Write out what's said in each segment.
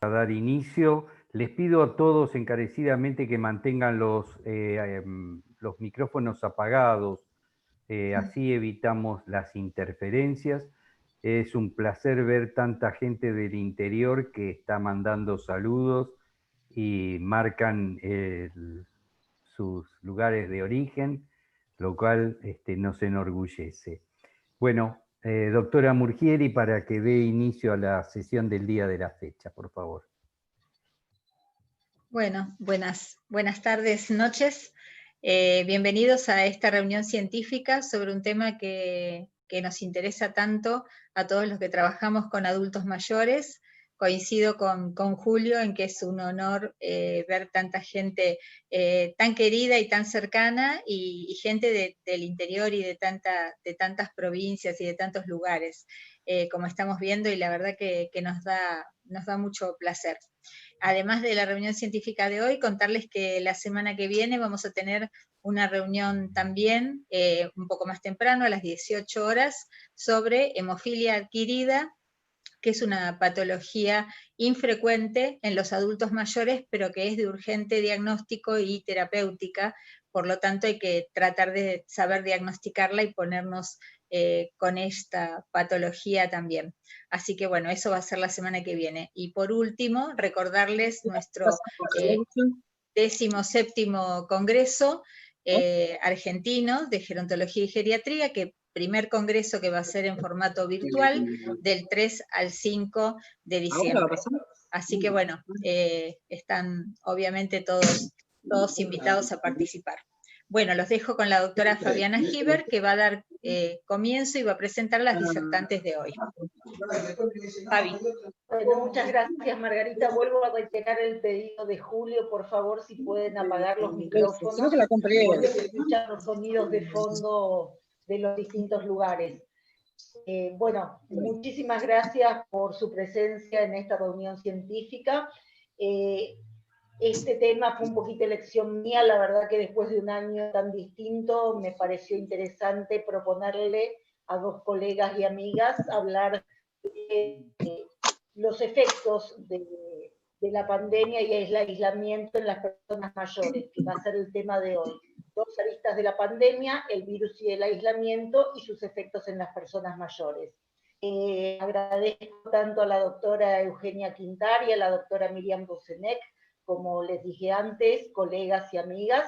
A dar inicio. Les pido a todos encarecidamente que mantengan los micrófonos apagados, así evitamos las interferencias. Es un placer ver tanta gente del interior que está mandando saludos y marcan sus lugares de origen, lo cual nos enorgullece. Bueno, doctora Murgieri, para que dé inicio a la sesión del día de la fecha, por favor. Bueno, buenas tardes, noches. Bienvenidos a esta reunión científica sobre un tema que nos interesa tanto a todos los que trabajamos con adultos mayores. Coincido con Julio en que es un honor ver tanta gente tan querida y tan cercana y gente del interior y de tantas provincias y de tantos lugares, como estamos viendo, y la verdad que nos da mucho placer. Además de la reunión científica de hoy, contarles que la semana que viene vamos a tener una reunión también, un poco más temprano, a las 18 horas, sobre hemofilia adquirida, que es una patología infrecuente en los adultos mayores, pero que es de urgente diagnóstico y terapéutica, por lo tanto hay que tratar de saber diagnosticarla y ponernos con esta patología también. Así que bueno, eso va a ser la semana que viene. Y por último, recordarles nuestro 17º Congreso Argentino de Gerontología y Geriatría, que primer congreso que va a ser en formato virtual del 3 al 5 de diciembre. Así que bueno, están obviamente todos invitados a participar. Bueno, los dejo con la doctora Fabiana Giver, que va a dar comienzo y va a presentar las disertantes de hoy. Fabi. Bueno, muchas gracias, Margarita. Vuelvo a reiterar el pedido de Julio, por favor, si pueden apagar los micrófonos, porque se escuchan los sonidos de fondo de los distintos lugares. Bueno, muchísimas gracias por su presencia en esta reunión científica. Este tema fue un poquito elección mía, la verdad que después de un año tan distinto me pareció interesante proponerle a dos colegas y amigas hablar de los efectos de la pandemia y el aislamiento en las personas mayores, que va a ser el tema de hoy. Dos aristas de la pandemia, el virus y el aislamiento y sus efectos en las personas mayores. Agradezco tanto a la doctora Eugenia Quintar y a la doctora Miriam Bosenec, como les dije antes, colegas y amigas,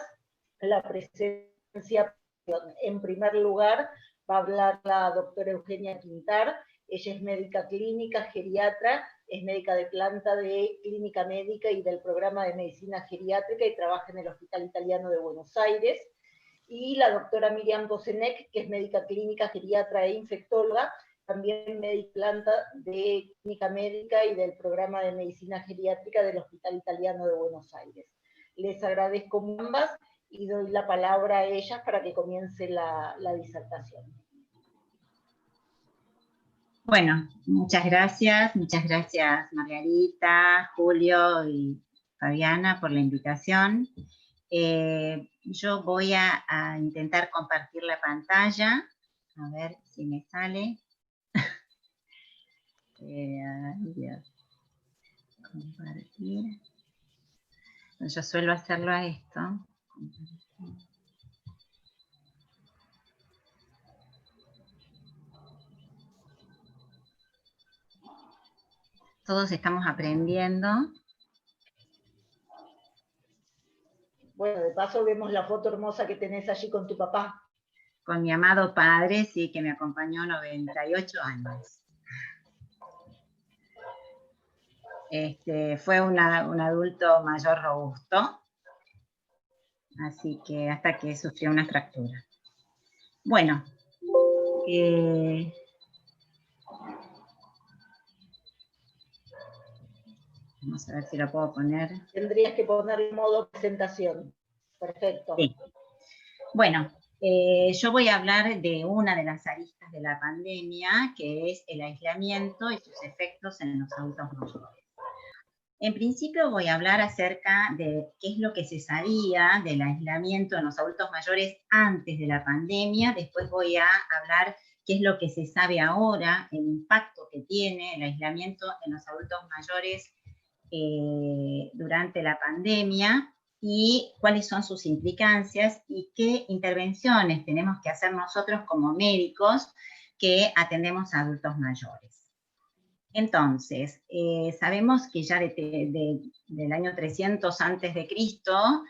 la presencia. En primer lugar, va a hablar la doctora Eugenia Quintar. Ella es médica clínica, geriatra, es médica de planta de clínica médica y del programa de medicina geriátrica y trabaja en el Hospital Italiano de Buenos Aires. Y la doctora Miriam Bosenec, que es médica clínica, geriatra e infectóloga, también médica planta de clínica médica y del programa de medicina geriátrica del Hospital Italiano de Buenos Aires. Les agradezco ambas y doy la palabra a ellas para que comience la disertación. Bueno, muchas gracias Margarita, Julio y Fabiana por la invitación. Yo voy a intentar compartir la pantalla, a ver si me sale. Compartir. Yo suelo hacerlo a esto. Todos estamos aprendiendo. Bueno, de paso vemos la foto hermosa que tenés allí con tu papá. Con mi amado padre, sí, que me acompañó 98 años. Fue un adulto mayor robusto, así que hasta que sufrió una fractura. Bueno, vamos a ver si lo puedo poner. Tendrías que poner en modo presentación. Perfecto. Sí. Bueno, yo voy a hablar de una de las aristas de la pandemia, que es el aislamiento y sus efectos en los adultos mayores. En principio voy a hablar acerca de qué es lo que se sabía del aislamiento en los adultos mayores antes de la pandemia. Después voy a hablar qué es lo que se sabe ahora, el impacto que tiene el aislamiento en los adultos mayores durante la pandemia y cuáles son sus implicancias y qué intervenciones tenemos que hacer nosotros como médicos que atendemos a adultos mayores. Entonces, sabemos que ya del año 300 antes de Cristo,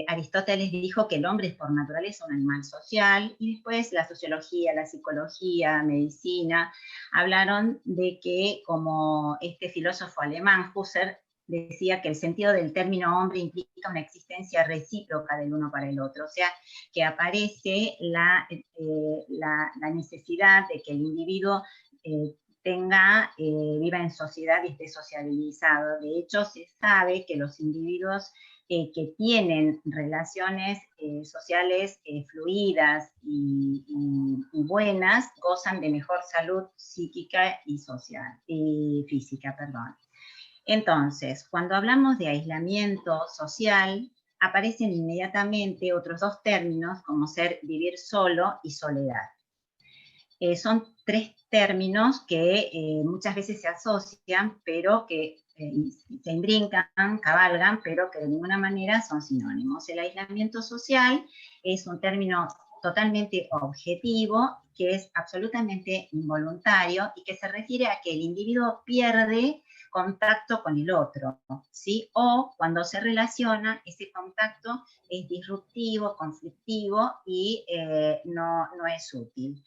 Aristóteles dijo que el hombre es por naturaleza un animal social, y después la sociología, la psicología, medicina, hablaron de que, como este filósofo alemán, Husserl, decía que el sentido del término hombre implica una existencia recíproca del uno para el otro, o sea, que aparece la necesidad de que el individuo viva en sociedad y esté sociabilizado. De hecho, se sabe que los individuos que tienen relaciones sociales fluidas y buenas gozan de mejor salud psíquica y social, y física, perdón. Entonces, cuando hablamos de aislamiento social, aparecen inmediatamente otros dos términos, como ser vivir solo y soledad. Son tres términos que muchas veces se asocian, pero que se imbrincan, cabalgan, pero que de ninguna manera son sinónimos. El aislamiento social es un término totalmente objetivo, que es absolutamente involuntario y que se refiere a que el individuo pierde contacto con el otro, ¿sí? O cuando se relaciona, ese contacto es disruptivo, conflictivo y no es útil.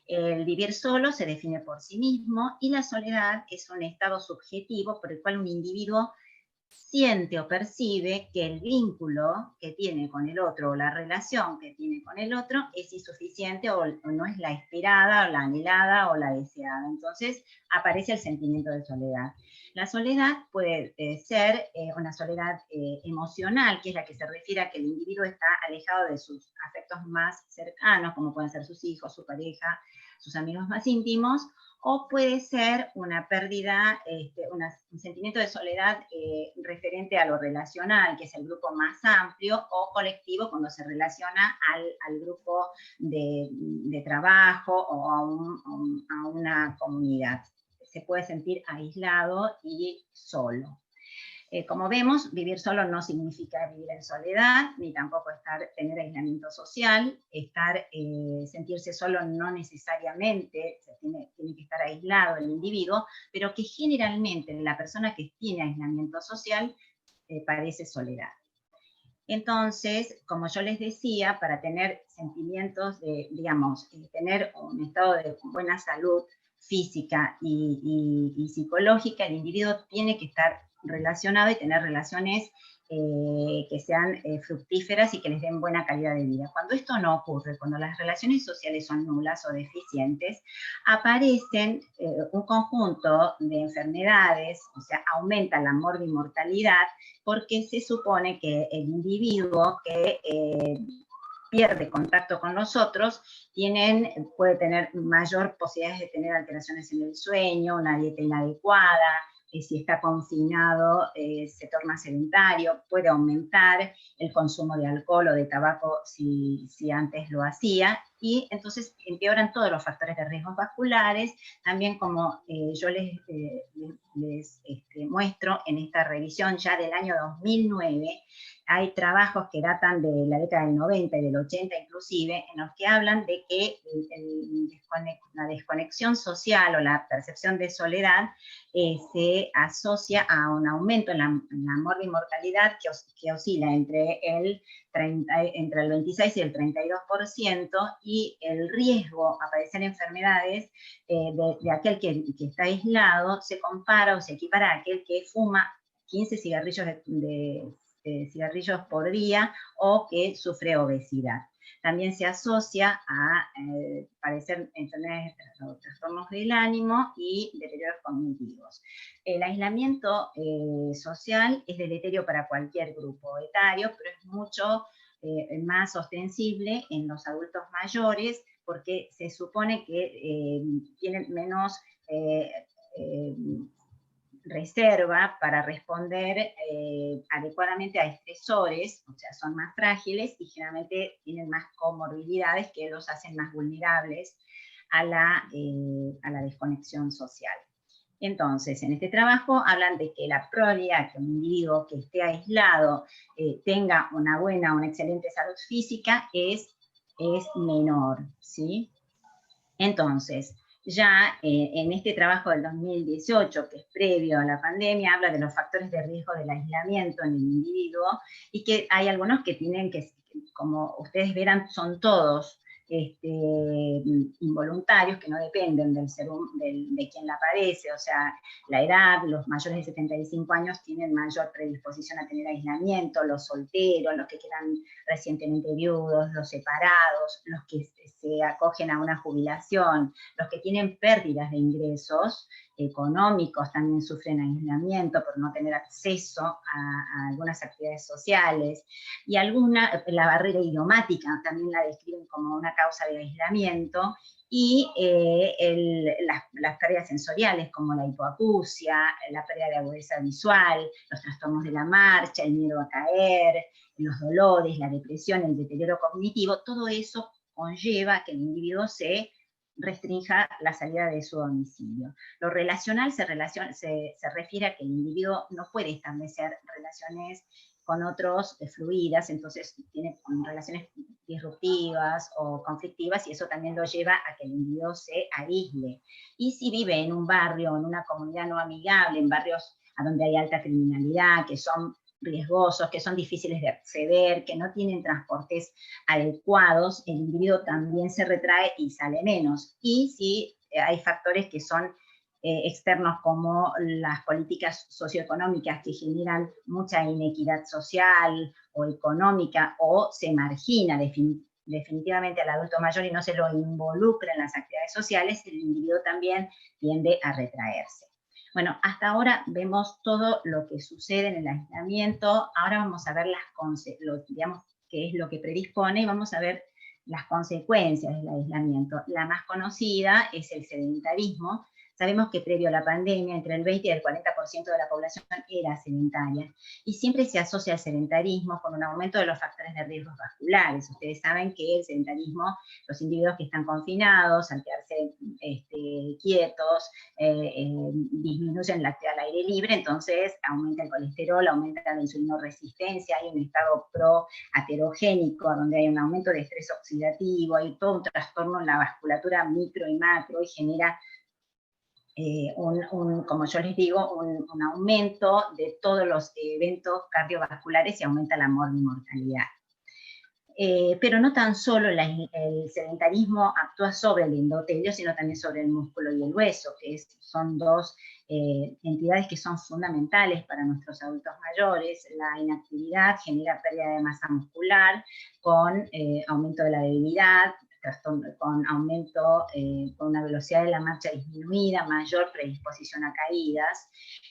El vivir solo se define por sí mismo y la soledad es un estado subjetivo por el cual un individuo siente o percibe que el vínculo que tiene con el otro o la relación que tiene con el otro es insuficiente o no es la esperada o la anhelada o la deseada. Entonces aparece el sentimiento de soledad. La soledad puede ser una soledad emocional, que es la que se refiere a que el individuo está alejado de sus afectos más cercanos, como pueden ser sus hijos, su pareja, sus amigos más íntimos, o puede ser una pérdida, un sentimiento de soledad referente a lo relacional, que es el grupo más amplio, o colectivo, cuando se relaciona al grupo de trabajo o a una comunidad. Se puede sentir aislado y solo. Como vemos, vivir solo no significa vivir en soledad, ni tampoco tener aislamiento social. Sentirse solo no necesariamente tiene que estar aislado el individuo, pero que generalmente la persona que tiene aislamiento social padece soledad. Entonces, como yo les decía, para tener sentimientos tener un estado de buena salud física y psicológica, el individuo tiene que estar relacionado y tener relaciones que sean fructíferas y que les den buena calidad de vida. Cuando esto no ocurre, cuando las relaciones sociales son nulas o deficientes, aparecen un conjunto de enfermedades, o sea, aumenta la morbimortalidad, porque se supone que el individuo que pierde contacto con los otros, puede tener mayor posibilidades de tener alteraciones en el sueño, una dieta inadecuada, si está confinado se torna sedentario, puede aumentar el consumo de alcohol o de tabaco si antes lo hacía, y entonces empeoran todos los factores de riesgos vasculares, también como yo les muestro en esta revisión ya del año 2009, hay trabajos que datan de la década del 90 y del 80 inclusive, en los que hablan de que la desconexión social o la percepción de soledad se asocia a un aumento en la morbimortalidad que oscila entre el 26 y el 32%, y el riesgo a padecer enfermedades de aquel que está aislado se compara o se equipara a aquel que fuma 15 cigarrillos cigarrillos por día o que sufre obesidad. También se asocia a padecer enfermedades o trastornos del ánimo y deterioros cognitivos. El aislamiento social es deleterio para cualquier grupo etario, pero es mucho más ostensible en los adultos mayores, porque se supone que tienen menos reserva para responder adecuadamente a estresores, o sea, son más frágiles y generalmente tienen más comorbilidades que los hacen más vulnerables a la desconexión social. Entonces, en este trabajo hablan de que la probabilidad que un individuo que esté aislado tenga una buena, una excelente salud física es menor, ¿sí? Entonces, ya en este trabajo del 2018, que es previo a la pandemia, habla de los factores de riesgo del aislamiento en el individuo, y que hay algunos que tienen que, como ustedes verán, son todos involuntarios, que no dependen de quien la padece, o sea, la edad, los mayores de 75 años tienen mayor predisposición a tener aislamiento, los solteros, los que quedan recientemente viudos, los separados, los que se acogen a una jubilación, los que tienen pérdidas de ingresos económicos también sufren aislamiento por no tener acceso a algunas actividades sociales, y la barrera idiomática también la describen como una causa de aislamiento, y las pérdidas sensoriales como la hipoacusia, la pérdida de agudeza visual, los trastornos de la marcha, el miedo a caer, los dolores, la depresión, el deterioro cognitivo, todo eso conlleva que el individuo se restrinja la salida de su domicilio. Lo relacional se refiere a que el individuo no puede establecer relaciones con otros fluidas, entonces tiene relaciones disruptivas o conflictivas, y eso también lo lleva a que el individuo se aísle. Y si vive en un barrio, en una comunidad no amigable, en barrios a donde hay alta criminalidad, que son riesgosos, que son difíciles de acceder, que no tienen transportes adecuados, el individuo también se retrae y sale menos. Y si hay factores que son externos, como las políticas socioeconómicas que generan mucha inequidad social o económica, o se margina definitivamente al adulto mayor y no se lo involucra en las actividades sociales, el individuo también tiende a retraerse. Bueno, hasta ahora vemos todo lo que sucede en el aislamiento. Ahora vamos a ver digamos, qué es lo que predispone, y vamos a ver las consecuencias del aislamiento. La más conocida es el sedentarismo. Sabemos que previo a la pandemia, entre el 20 y el 40% de la población era sedentaria, y siempre se asocia el sedentarismo con un aumento de los factores de riesgos vasculares. Ustedes saben que el sedentarismo, los individuos que están confinados, al quedarse quietos, disminuyen la actividad al aire libre, entonces aumenta el colesterol, aumenta la insulinoresistencia, hay un estado proaterogénico, donde hay un aumento de estrés oxidativo, hay todo un trastorno en la vasculatura micro y macro, y genera como yo les digo, un aumento de todos los eventos cardiovasculares, y aumenta la mortalidad. Pero no tan solo el sedentarismo actúa sobre el endotelio, sino también sobre el músculo y el hueso, que son dos entidades que son fundamentales para nuestros adultos mayores. La inactividad genera pérdida de masa muscular, con aumento de la debilidad, con aumento, con una velocidad de la marcha disminuida, mayor predisposición a caídas.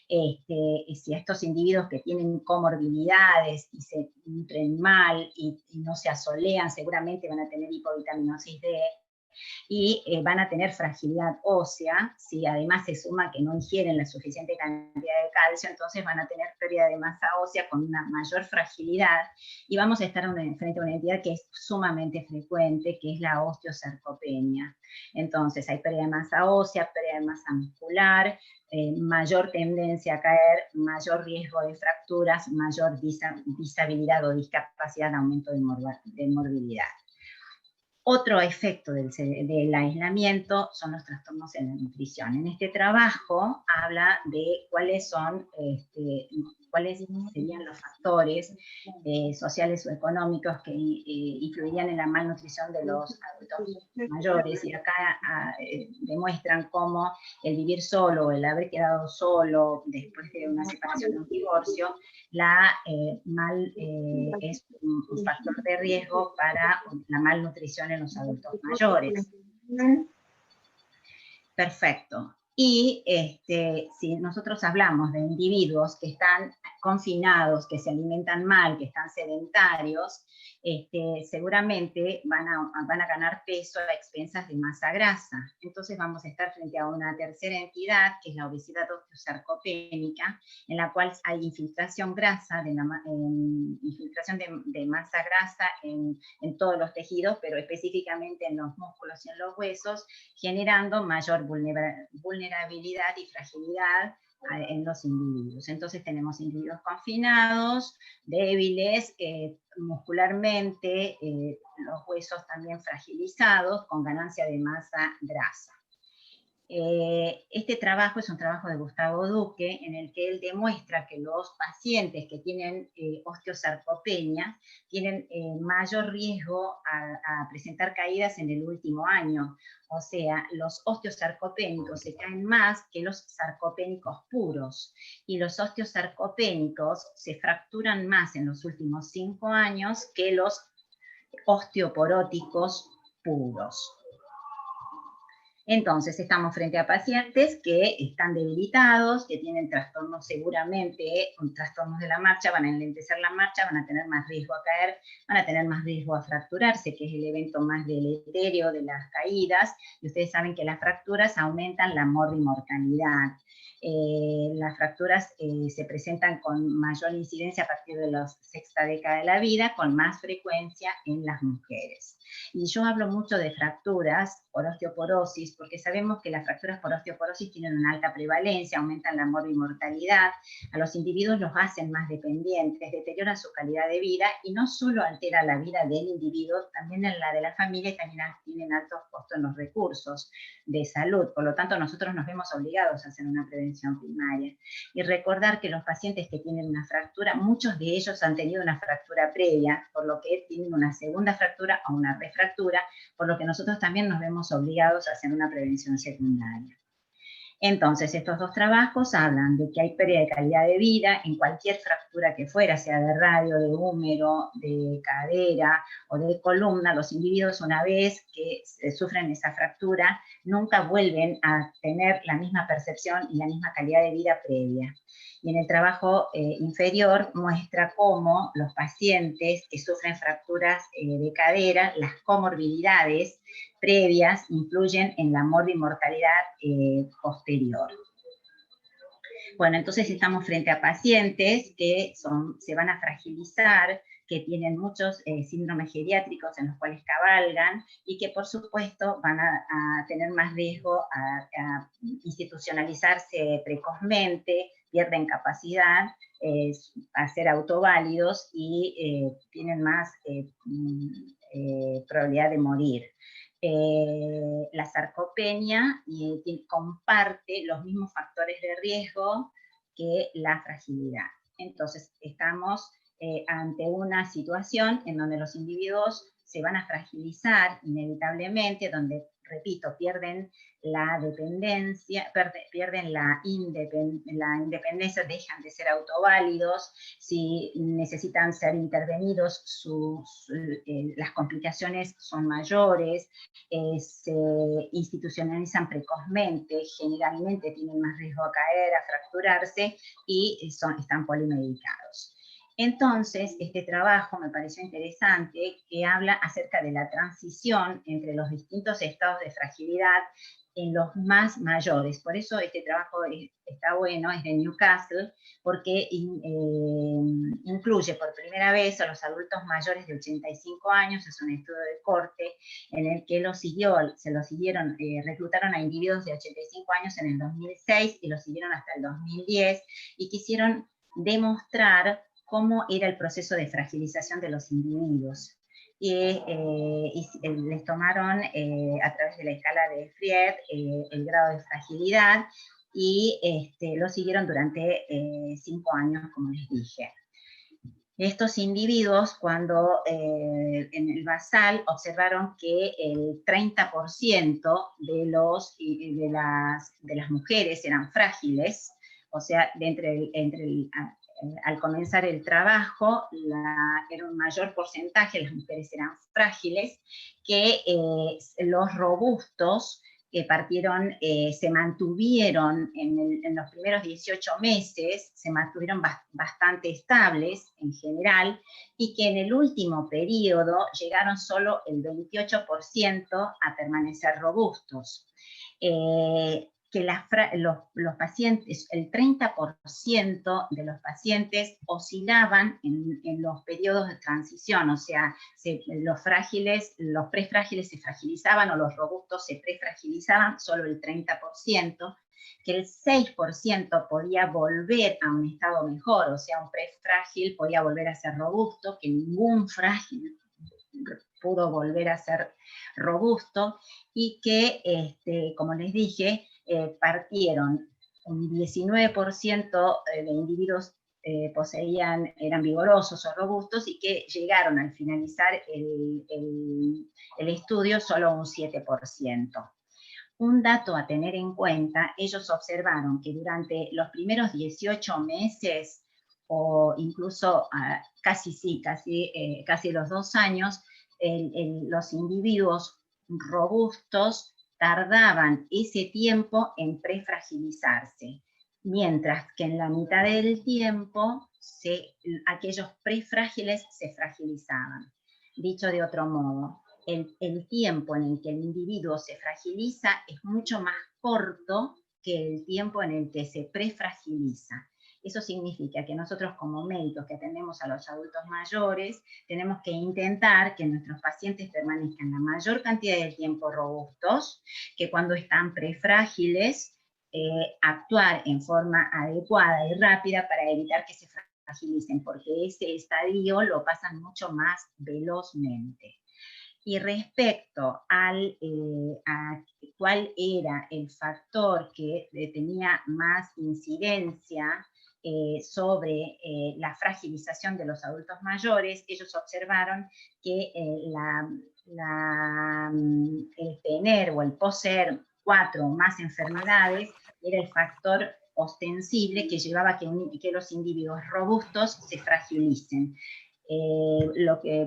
Y si a estos individuos que tienen comorbilidades y se nutren mal y no se asolean, seguramente van a tener hipovitaminosis D, y van a tener fragilidad ósea. Si además se suma que no ingieren la suficiente cantidad de calcio, entonces van a tener pérdida de masa ósea con una mayor fragilidad, y vamos a estar frente a una entidad que es sumamente frecuente, que es la osteosarcopenia. Entonces hay pérdida de masa ósea, pérdida de masa muscular, mayor tendencia a caer, mayor riesgo de fracturas, mayor disabilidad o discapacidad, aumento de morbilidad. Otro efecto del aislamiento son los trastornos en la nutrición. En este trabajo habla de cuáles serían los factores sociales o económicos que influirían en la malnutrición de los adultos mayores, y acá demuestran cómo el vivir solo, el haber quedado solo después de una separación o un divorcio, es un factor de riesgo para la malnutrición en los adultos mayores. Perfecto. Y si nosotros hablamos de individuos que están confinados, que se alimentan mal, que están sedentarios, seguramente van a ganar peso a expensas de masa grasa. Entonces vamos a estar frente a una tercera entidad, que es la obesidad osteosarcopénica, en la cual hay infiltración grasa, infiltración de masa grasa en todos los tejidos, pero específicamente en los músculos y en los huesos, generando mayor vulnerabilidad vulnerabilidad y fragilidad en los individuos. Entonces tenemos individuos confinados, débiles, muscularmente, los huesos también fragilizados, con ganancia de masa grasa. Este trabajo es un trabajo de Gustavo Duque, en el que él demuestra que los pacientes que tienen osteosarcopenia tienen mayor riesgo a presentar caídas en el último año. O sea, los osteosarcopénicos se caen más que los sarcopénicos puros, y los osteosarcopénicos se fracturan más en los últimos 5 años que los osteoporóticos puros. Entonces, estamos frente a pacientes que están debilitados, que tienen trastornos seguramente, trastornos de la marcha, van a enlentecer la marcha, van a tener más riesgo a caer, van a tener más riesgo a fracturarse, que es el evento más deleterio de las caídas, y ustedes saben que las fracturas aumentan la morbimortalidad. Las fracturas se presentan con mayor incidencia a partir de la 6ª década de la vida, con más frecuencia en las mujeres. Y yo hablo mucho de fracturas por osteoporosis, porque sabemos que las fracturas por osteoporosis tienen una alta prevalencia, aumentan la morbimortalidad, a los individuos los hacen más dependientes, deterioran su calidad de vida, y no solo altera la vida del individuo, también en la de la familia, y también tienen altos costos en los recursos de salud. Por lo tanto, nosotros nos vemos obligados a hacer una prevención primaria. Y recordar que los pacientes que tienen una fractura, muchos de ellos han tenido una fractura previa, por lo que tienen una segunda fractura o una refractura, por lo que nosotros también nos vemos obligados a hacer una prevención secundaria. Entonces, estos dos trabajos hablan de que hay pérdida de calidad de vida en cualquier fractura que fuera, sea de radio, de húmero, de cadera o de columna. Los individuos, una vez que sufren esa fractura, nunca vuelven a tener la misma percepción y la misma calidad de vida previa. Y en el trabajo inferior muestra cómo los pacientes que sufren fracturas de cadera, las comorbilidades previas influyen en la morbimortalidad posterior. Bueno, entonces estamos frente a pacientes que se van a fragilizar, que tienen muchos síndromes geriátricos en los cuales cabalgan, y que por supuesto van a tener más riesgo a institucionalizarse precozmente, pierden capacidad a ser autoválidos y tienen más probabilidad de morir. La sarcopenia comparte los mismos factores de riesgo que la fragilidad. Entonces, estamos ante una situación en donde los individuos se van a fragilizar inevitablemente, donde, repito, pierden la dependencia, pierden la independencia, dejan de ser autoválidos, si necesitan ser intervenidos, las complicaciones son mayores, se institucionalizan precozmente, generalmente tienen más riesgo a caer, a fracturarse, y están polimedicados. Entonces, este trabajo me pareció interesante, que habla acerca de la transición entre los distintos estados de fragilidad en los más mayores. Por eso este trabajo está bueno, es de Newcastle, porque incluye por primera vez a los adultos mayores de 85 años, es un estudio de corte en el que reclutaron a individuos de 85 años en el 2006 y los siguieron hasta el 2010, y quisieron demostrar cómo era el proceso de fragilización de los individuos. Y les tomaron a través de la escala de Fried el grado de fragilidad, y lo siguieron durante 5 años, como les dije. Estos individuos, cuando en el basal observaron que el 30% de las mujeres eran frágiles, o sea, al comenzar el trabajo, era un mayor porcentaje, las mujeres eran frágiles, que los robustos que se mantuvieron en los primeros 18 meses, se mantuvieron bastante estables en general, y que en el último periodo llegaron solo el 28% a permanecer robustos. Que los pacientes, el 30% de los pacientes oscilaban en los periodos de transición, o sea, los prefrágiles se fragilizaban, o los robustos se prefragilizaban, solo el 30%, que el 6% podía volver a un estado mejor, o sea, un prefrágil podía volver a ser robusto, que ningún frágil pudo volver a ser robusto, y que, como les dije, partieron un 19% de individuos eran vigorosos o robustos, y que llegaron al finalizar el estudio solo un 7%. Un dato a tener en cuenta, ellos observaron que durante los primeros 18 meses, o incluso casi los 2 años, los individuos robustos tardaban ese tiempo en prefragilizarse, mientras que en la mitad del tiempo aquellos prefrágiles se fragilizaban. Dicho de otro modo, el tiempo en el que el individuo se fragiliza es mucho más corto que el tiempo en el que se prefragiliza. Eso significa que nosotros, como médicos que atendemos a los adultos mayores, tenemos que intentar que nuestros pacientes permanezcan la mayor cantidad de tiempo robustos, que cuando están prefrágiles, actuar en forma adecuada y rápida para evitar que se fragilicen, porque ese estadio lo pasan mucho más velozmente. Y respecto a cuál era el factor que tenía más incidencia sobre la fragilización de los adultos mayores, ellos observaron que el tener o el poseer 4 o más enfermedades era el factor ostensible que llevaba a que los individuos robustos se fragilicen. Lo que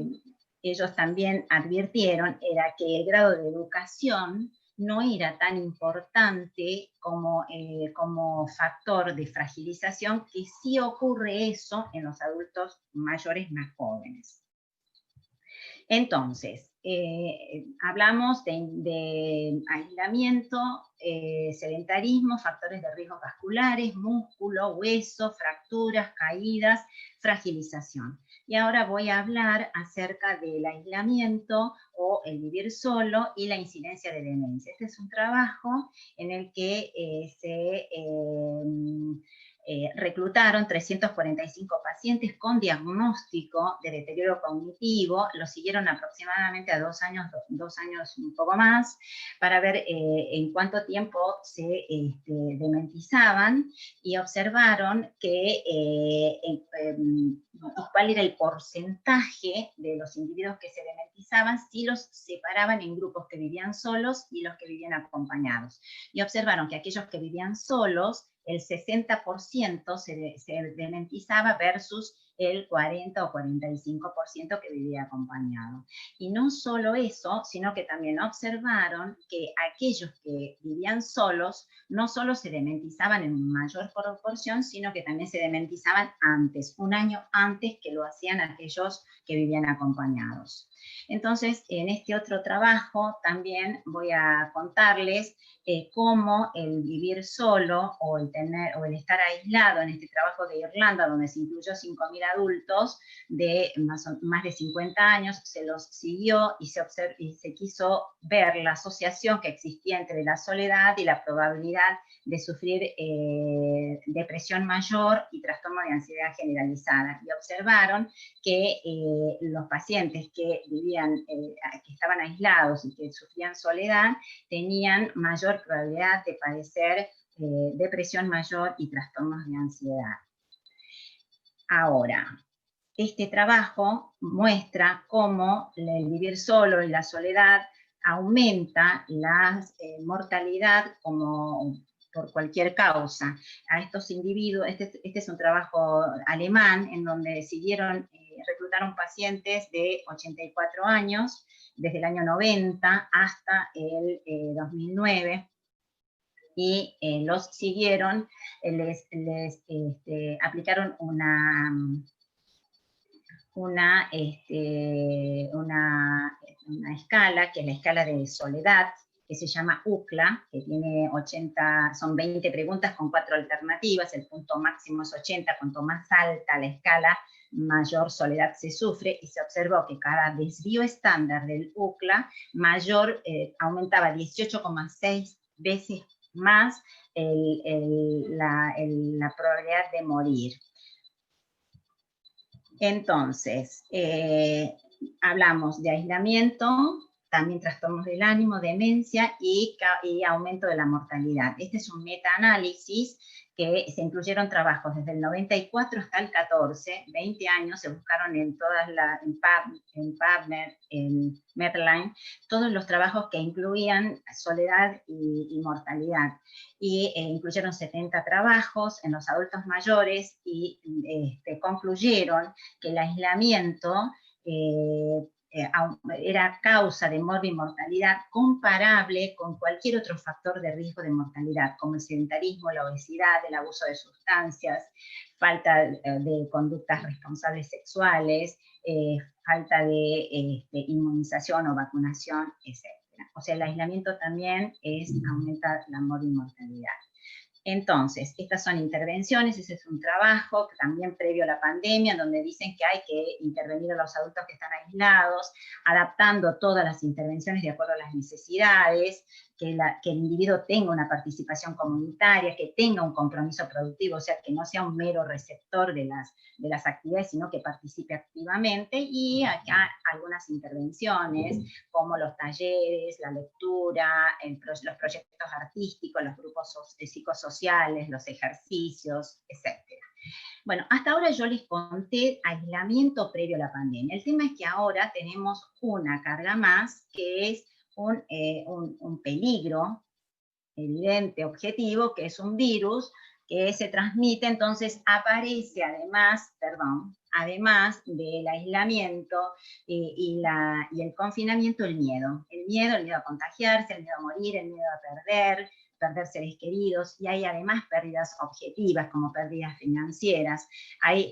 ellos también advirtieron era que el grado de educación no era tan importante como factor de fragilización, que sí ocurre eso en los adultos mayores más jóvenes. Entonces, hablamos de aislamiento, sedentarismo, factores de riesgo vasculares, músculo, hueso, fracturas, caídas, fragilización. Y ahora voy a hablar acerca del aislamiento o el vivir solo y la incidencia de demencia. Este es un trabajo en el que reclutaron 345 pacientes con diagnóstico de deterioro cognitivo, los siguieron aproximadamente a 2 años, 2 años un poco más, para ver en cuánto tiempo se dementizaban, y observaron que cuál era el porcentaje de los individuos que se dementizaban si los separaban en grupos que vivían solos y los que vivían acompañados. Y observaron que aquellos que vivían solos, el 60% se dementizaba versus el 40 o 45% que vivía acompañado. Y no solo eso, sino que también observaron que aquellos que vivían solos no solo se dementizaban en mayor proporción, sino que también se dementizaban antes, 1 año antes que lo hacían aquellos que vivían acompañados. Entonces, en este otro trabajo también voy a contarles cómo el vivir solo o el estar aislado, en este trabajo de Irlanda, donde se incluyó 5.000 adultos de más de 50 años, se los siguió y se quiso ver la asociación que existía entre la soledad y la probabilidad de sufrir depresión mayor y trastorno de ansiedad generalizada. Y observaron que los pacientes que que estaban aislados y que sufrían soledad, tenían mayor probabilidad de padecer depresión mayor y trastornos de ansiedad. Ahora, este trabajo muestra cómo el vivir solo y la soledad aumenta la mortalidad por cualquier causa. A estos individuos, este es un trabajo alemán en donde reclutaron pacientes de 84 años, desde el año 90 hasta el 2009, y los siguieron, les aplicaron una escala, que es la escala de soledad, que se llama UCLA, que tiene son 20 preguntas con 4 alternativas, el punto máximo es 80, cuanto más alta la escala, mayor soledad se sufre, y se observó que cada desvío estándar del UCLA aumentaba 18,6 veces más la probabilidad de morir. Entonces, hablamos de aislamiento, también trastornos del ánimo, demencia y aumento de la mortalidad. Este es un metaanálisis que se incluyeron trabajos desde el 94 hasta el 14, 20 años, se buscaron en todas en PubMed, en Medline, todos los trabajos que incluían soledad y mortalidad. Y incluyeron 70 trabajos en los adultos mayores y concluyeron que el aislamiento era causa de mortalidad comparable con cualquier otro factor de riesgo de mortalidad, como el sedentarismo, la obesidad, el abuso de sustancias, falta de conductas responsables sexuales, falta de inmunización o vacunación, etc. O sea, el aislamiento también aumenta la mortalidad. Entonces, estas son intervenciones, ese es un trabajo que también previo a la pandemia, donde dicen que hay que intervenir a los adultos que están aislados, adaptando todas las intervenciones de acuerdo a las necesidades, que el individuo tenga una participación comunitaria, que tenga un compromiso productivo, o sea, que no sea un mero receptor de las actividades, sino que participe activamente, y acá algunas intervenciones, como los talleres, la lectura, los proyectos artísticos, los grupos psicosociales, los ejercicios, etc. Bueno, hasta ahora yo les conté aislamiento previo a la pandemia. El tema es que ahora tenemos una carga más, que es un peligro evidente, objetivo, que es un virus que se transmite, entonces aparece además del aislamiento y el confinamiento, el miedo a contagiarse, el miedo a morir, el miedo a perder seres queridos, y hay además pérdidas objetivas, como pérdidas financieras. Hay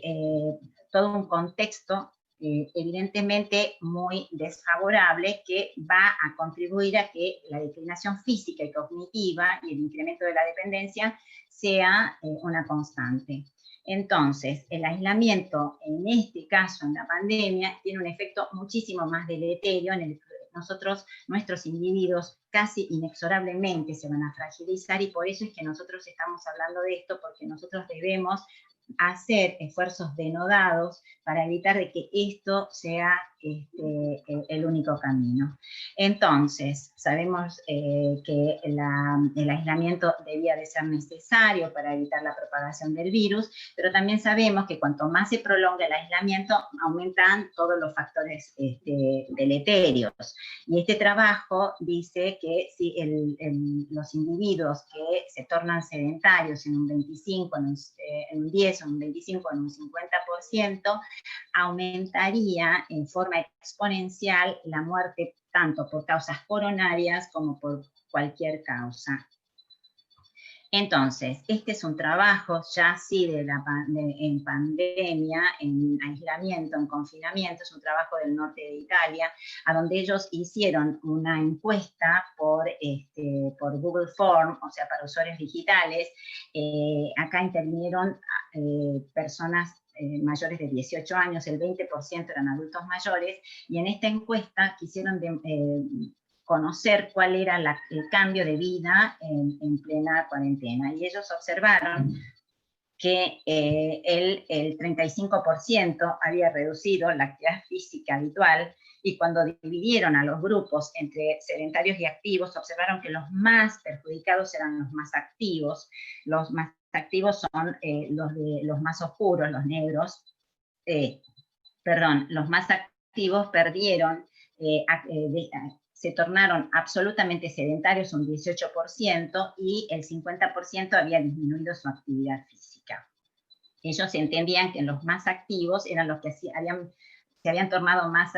todo un contexto evidentemente muy desfavorable, que va a contribuir a que la declinación física y cognitiva y el incremento de la dependencia sea una constante. Entonces, el aislamiento, en este caso, en la pandemia, tiene un efecto muchísimo más deleterio en el que nuestros individuos casi inexorablemente se van a fragilizar, y por eso es que nosotros estamos hablando de esto, porque nosotros debemos hacer esfuerzos denodados para evitar de que esto sea el único camino. Entonces, sabemos que el aislamiento debía de ser necesario para evitar la propagación del virus, pero también sabemos que cuanto más se prolonga el aislamiento, aumentan todos los factores deleterios. Y este trabajo dice que si los individuos que se tornan sedentarios en un 25, en un 10, en un 25, en un 50%, aumentaría en forma exponencial la muerte tanto por causas coronarias como por cualquier causa. Entonces, este es un trabajo ya sí en pandemia, en aislamiento, en confinamiento, es un trabajo del norte de Italia, a donde ellos hicieron una encuesta por Google Form, o sea, para usuarios digitales. Acá intervinieron personas mayores de 18 años, el 20% eran adultos mayores, y en esta encuesta quisieron conocer cuál era el cambio de vida en plena cuarentena. Y ellos observaron que el 35% había reducido la actividad física habitual, y cuando dividieron a los grupos entre sedentarios y activos, observaron que los más perjudicados eran los más activos. Los más activos son los más oscuros, los negros. Los más activos perdieron, se tornaron absolutamente sedentarios, un 18%, y el 50% había disminuido su actividad física. Ellos entendían que los más activos eran los que se habían tornado más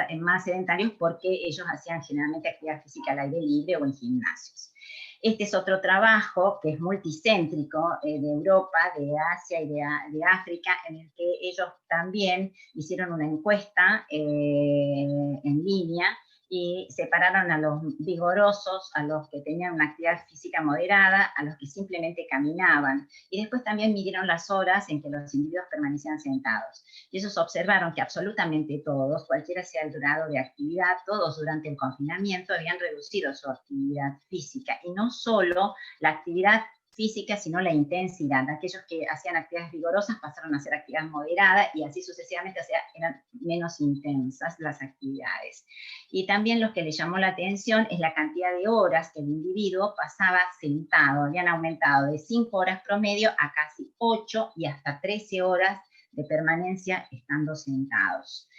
sedentarios, porque ellos hacían generalmente actividad física al aire libre o en gimnasios. Este es otro trabajo que es multicéntrico, de Europa, de Asia y de África, en el que ellos también hicieron una encuesta en línea, y separaron a los vigorosos, a los que tenían una actividad física moderada, a los que simplemente caminaban. Y después también midieron las horas en que los individuos permanecían sentados. Y ellos observaron que absolutamente todos, cualquiera sea el grado de actividad, todos durante el confinamiento habían reducido su actividad física. Y no solo la actividad física, sino la intensidad. Aquellos que hacían actividades vigorosas pasaron a hacer actividad moderada y así sucesivamente, o sea, eran menos intensas las actividades. Y también lo que le llamó la atención es la cantidad de horas que el individuo pasaba sentado. Habían aumentado de 5 horas promedio a casi 8 y hasta 13 horas de permanencia estando sentados.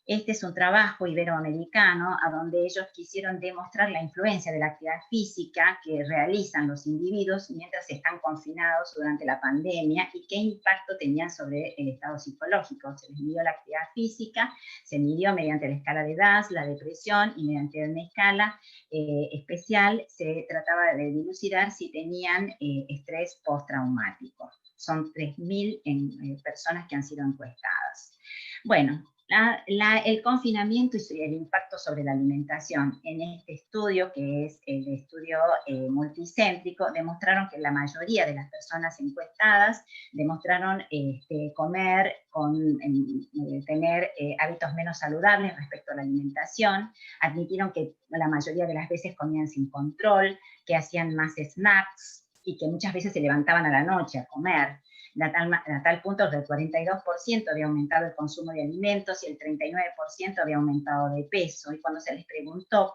Este es un trabajo iberoamericano a donde ellos quisieron demostrar la influencia de la actividad física que realizan los individuos mientras están confinados durante la pandemia y qué impacto tenían sobre el estado psicológico. Se les midió la actividad física, se midió mediante la escala de DAS, la depresión, y mediante una escala especial se trataba de dilucidar si tenían estrés postraumático. Son 3.000 personas que han sido encuestadas. Bueno, el confinamiento y el impacto sobre la alimentación en este estudio, que es el estudio multicéntrico, demostraron que la mayoría de las personas encuestadas demostraron comer, tener hábitos menos saludables respecto a la alimentación, admitieron que la mayoría de las veces comían sin control, que hacían más snacks y que muchas veces se levantaban a la noche a comer. A tal punto que el 42% había aumentado el consumo de alimentos y el 39% había aumentado de peso. Y cuando se les preguntó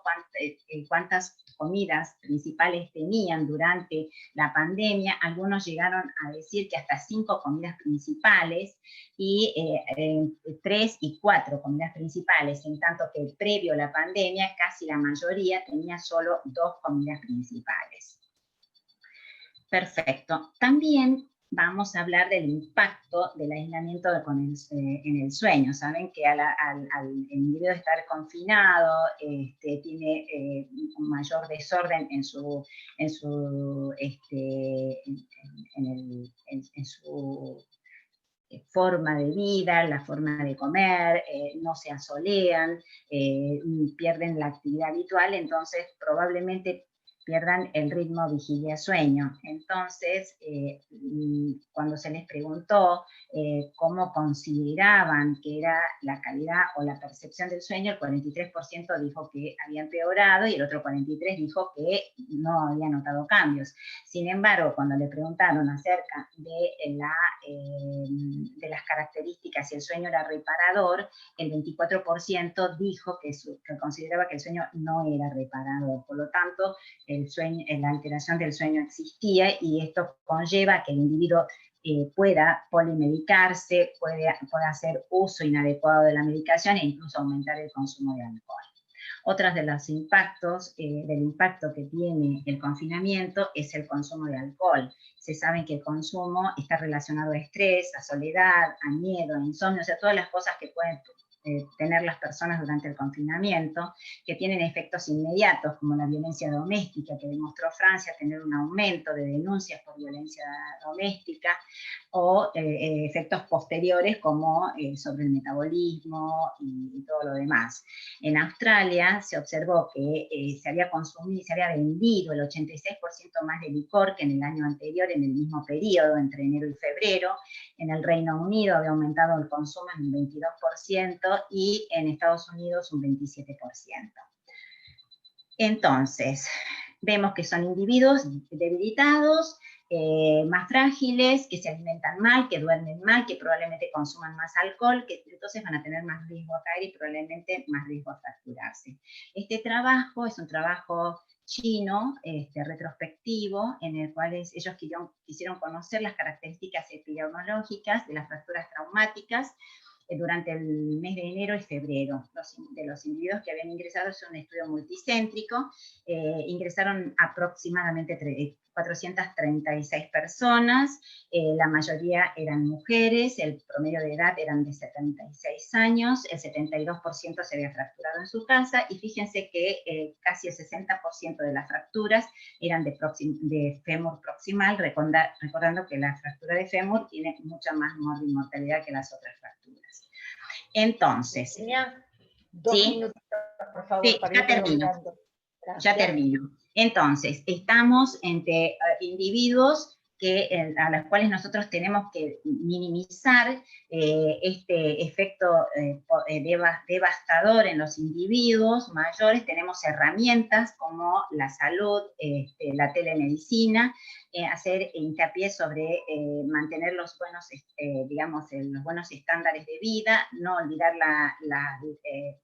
cuántas comidas principales tenían durante la pandemia, algunos llegaron a decir que hasta 5 comidas principales y 3 y 4 comidas principales, en tanto que previo a la pandemia casi la mayoría tenía solo 2 comidas principales. Perfecto. También vamos a hablar del impacto del aislamiento en el sueño. Saben que al individuo estar confinado tiene un mayor desorden en su forma de vida, la forma de comer, no se asolean, pierden la actividad habitual, entonces probablemente pierdan el ritmo vigilia-sueño. Entonces, cuando se les preguntó cómo consideraban que era la calidad o la percepción del sueño, el 43% dijo que había empeorado y el otro 43% dijo que no había notado cambios. Sin embargo, cuando le preguntaron acerca de las características si el sueño era reparador, el 24% dijo que consideraba que el sueño no era reparador. Por lo tanto, la alteración del sueño existía y esto conlleva que el individuo pueda polimedicarse, pueda hacer uso inadecuado de la medicación e incluso aumentar el consumo de alcohol. Otros de los impactos, del impacto que tiene el confinamiento es el consumo de alcohol. Se sabe que el consumo está relacionado a estrés, a soledad, a miedo, a insomnio, o sea, todas las cosas que pueden tener las personas durante el confinamiento, que tienen efectos inmediatos, como la violencia doméstica, que demostró Francia tener un aumento de denuncias por violencia doméstica, o efectos posteriores como sobre el metabolismo y todo lo demás. En Australia se observó que se había consumido y se había vendido el 86% más de licor que en el año anterior, en el mismo periodo, entre enero y febrero. En el Reino Unido había aumentado el consumo en un 22% y en Estados Unidos un 27%. Entonces, vemos que son individuos debilitados, más frágiles, que se alimentan mal, que duermen mal, que probablemente consuman más alcohol, que entonces van a tener más riesgo a caer y probablemente más riesgo a fracturarse. Este trabajo es un trabajo chino, retrospectivo, en el cual ellos quisieron conocer las características epidemiológicas de las fracturas traumáticas durante el mes de enero y febrero. De los individuos que habían ingresado, es un estudio multicéntrico, ingresaron aproximadamente 436 personas, la mayoría eran mujeres, el promedio de edad eran de 76 años, el 72% se había fracturado en su casa, y fíjense que casi el 60% de las fracturas eran de fémur proximal, recordando que la fractura de fémur tiene mucha más mortalidad que las otras fracturas. Entonces, tenía 2 minutitos por favor, Sí, para ya ir termino. redondeando. Ya termino. Entonces, estamos entre individuos a los cuales nosotros tenemos que minimizar este efecto devastador en los individuos mayores. Tenemos herramientas como la salud, la telemedicina, hacer hincapié sobre mantener los buenos, los buenos estándares de vida, no olvidar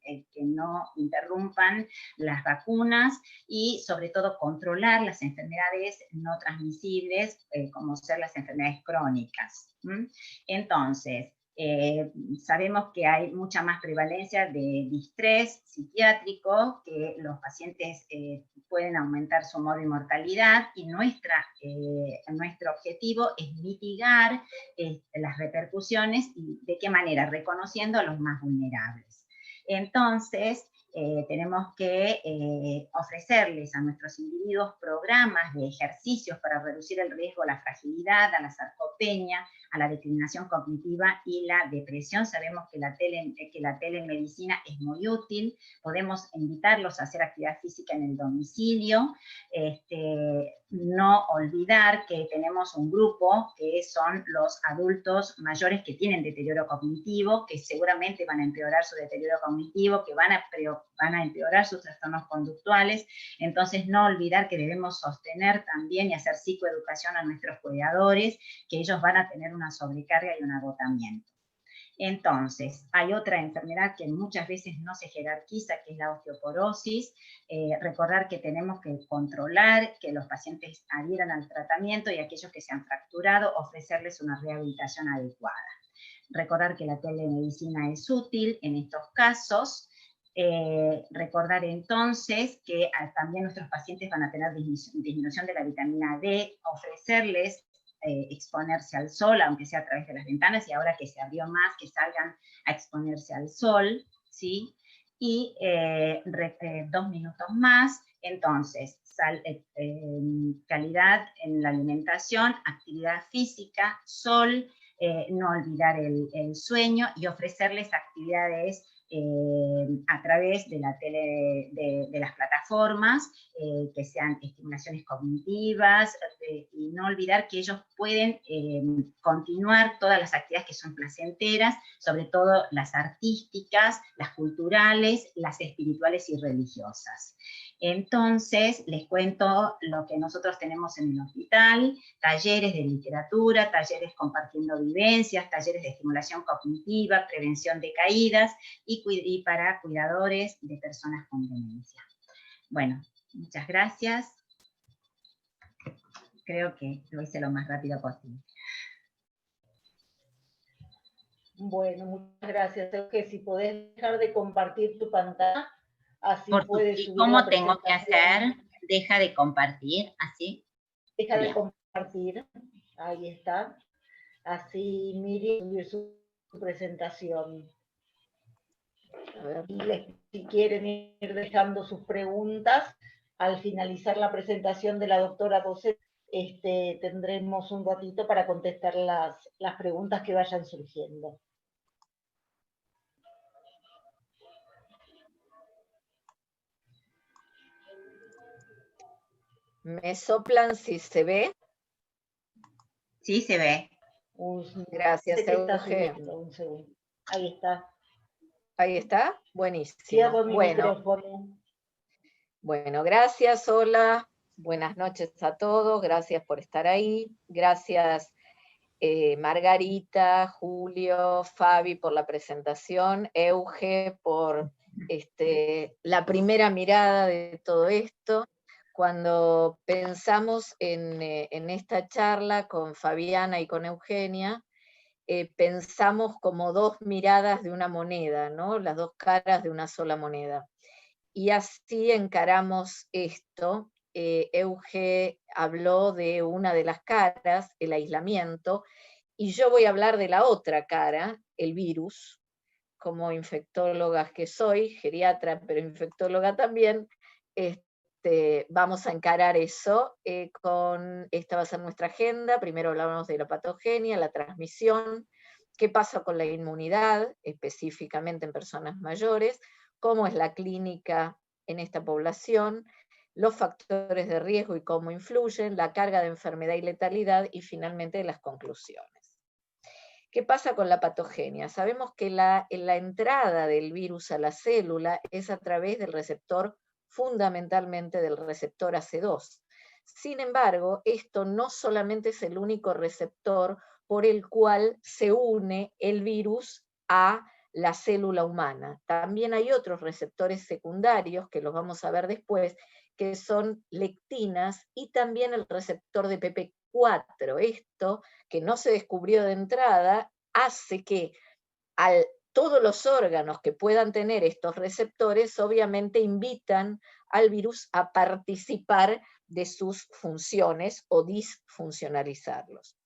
que no interrumpan las vacunas y sobre todo controlar las enfermedades no transmisibles, como ser las enfermedades crónicas. Entonces, sabemos que hay mucha más prevalencia de distrés psiquiátrico, que los pacientes pueden aumentar su mortalidad, y nuestro objetivo es mitigar las repercusiones. ¿Y de qué manera? Reconociendo a los más vulnerables. Entonces, tenemos que ofrecerles a nuestros individuos programas de ejercicios para reducir el riesgo a la fragilidad, a la sarcopenia, a la declinación cognitiva y la depresión. Sabemos que la telemedicina es muy útil. Podemos invitarlos a hacer actividad física en el domicilio. No olvidar que tenemos un grupo que son los adultos mayores que tienen deterioro cognitivo, que seguramente van a empeorar su deterioro cognitivo, que van a empeorar sus trastornos conductuales. Entonces, no olvidar que debemos sostener también y hacer psicoeducación a nuestros cuidadores, que ellos van a tener una sobrecarga y un agotamiento. Entonces, hay otra enfermedad que muchas veces no se jerarquiza, que es la osteoporosis. Recordar que tenemos que controlar que los pacientes adhieran al tratamiento, y aquellos que se han fracturado, ofrecerles una rehabilitación adecuada. Recordar que la telemedicina es útil en estos casos. Recordar entonces que también nuestros pacientes van a tener disminución de la vitamina D, ofrecerles exponerse al sol, aunque sea a través de las ventanas, y ahora que se abrió más, que salgan a exponerse al sol, ¿sí? Y 2 minutos más. Entonces, calidad en la alimentación, actividad física, sol, no olvidar el sueño, y ofrecerles actividades a través de de las plataformas, que sean estimulaciones cognitivas, y no olvidar que ellos pueden continuar todas las actividades que son placenteras, sobre todo las artísticas, las culturales, las espirituales y religiosas. Entonces, les cuento lo que nosotros tenemos en el hospital: talleres de literatura, talleres compartiendo vivencias, talleres de estimulación cognitiva, prevención de caídas, y para cuidadores de personas con demencia. Bueno, muchas gracias. Creo que lo hice lo más rápido posible. Bueno, muchas gracias. Euge, si podés dejar de compartir tu pantalla, así puedes subir. ¿Cómo tengo que hacer? Deja de compartir, así. Deja de compartir, ahí está. Así Miriam subió su presentación. A ver, si quieren ir dejando sus preguntas, al finalizar la presentación de la doctora Bosset, tendremos un ratito para contestar las preguntas que vayan surgiendo. ¿Me soplan si se ve? Sí, se ve. Gracias, Euge. Un segundo. Ahí está. Ahí está, buenísimo. Cierro mi micrófono. Bueno, gracias, hola. Buenas noches a todos, gracias por estar ahí. Gracias Margarita, Julio, Fabi por la presentación, Euge por la primera mirada de todo esto. Cuando pensamos en esta charla con Fabiana y con Eugenia, pensamos como dos miradas de una moneda, ¿no? Las dos caras de una sola moneda. Y así encaramos esto. Euge habló de una de las caras, el aislamiento, y yo voy a hablar de la otra cara, el virus. Como infectóloga que soy, geriatra, pero infectóloga también, vamos a encarar eso. Esta va a ser nuestra agenda. Primero hablamos de la patogenia, la transmisión, qué pasa con la inmunidad, específicamente en personas mayores, cómo es la clínica en esta población, los factores de riesgo y cómo influyen, la carga de enfermedad y letalidad, y finalmente las conclusiones. ¿Qué pasa con la patogenia? Sabemos que la entrada del virus a la célula es a través del receptor, fundamentalmente del receptor AC2. Sin embargo, esto no solamente es el único receptor por el cual se une el virus a la célula humana. También hay otros receptores secundarios, que los vamos a ver después, que son lectinas, y también el receptor de PP4. Esto, que no se descubrió de entrada, hace que todos los órganos que puedan tener estos receptores obviamente invitan al virus a participar de sus funciones o disfuncionalizarlos.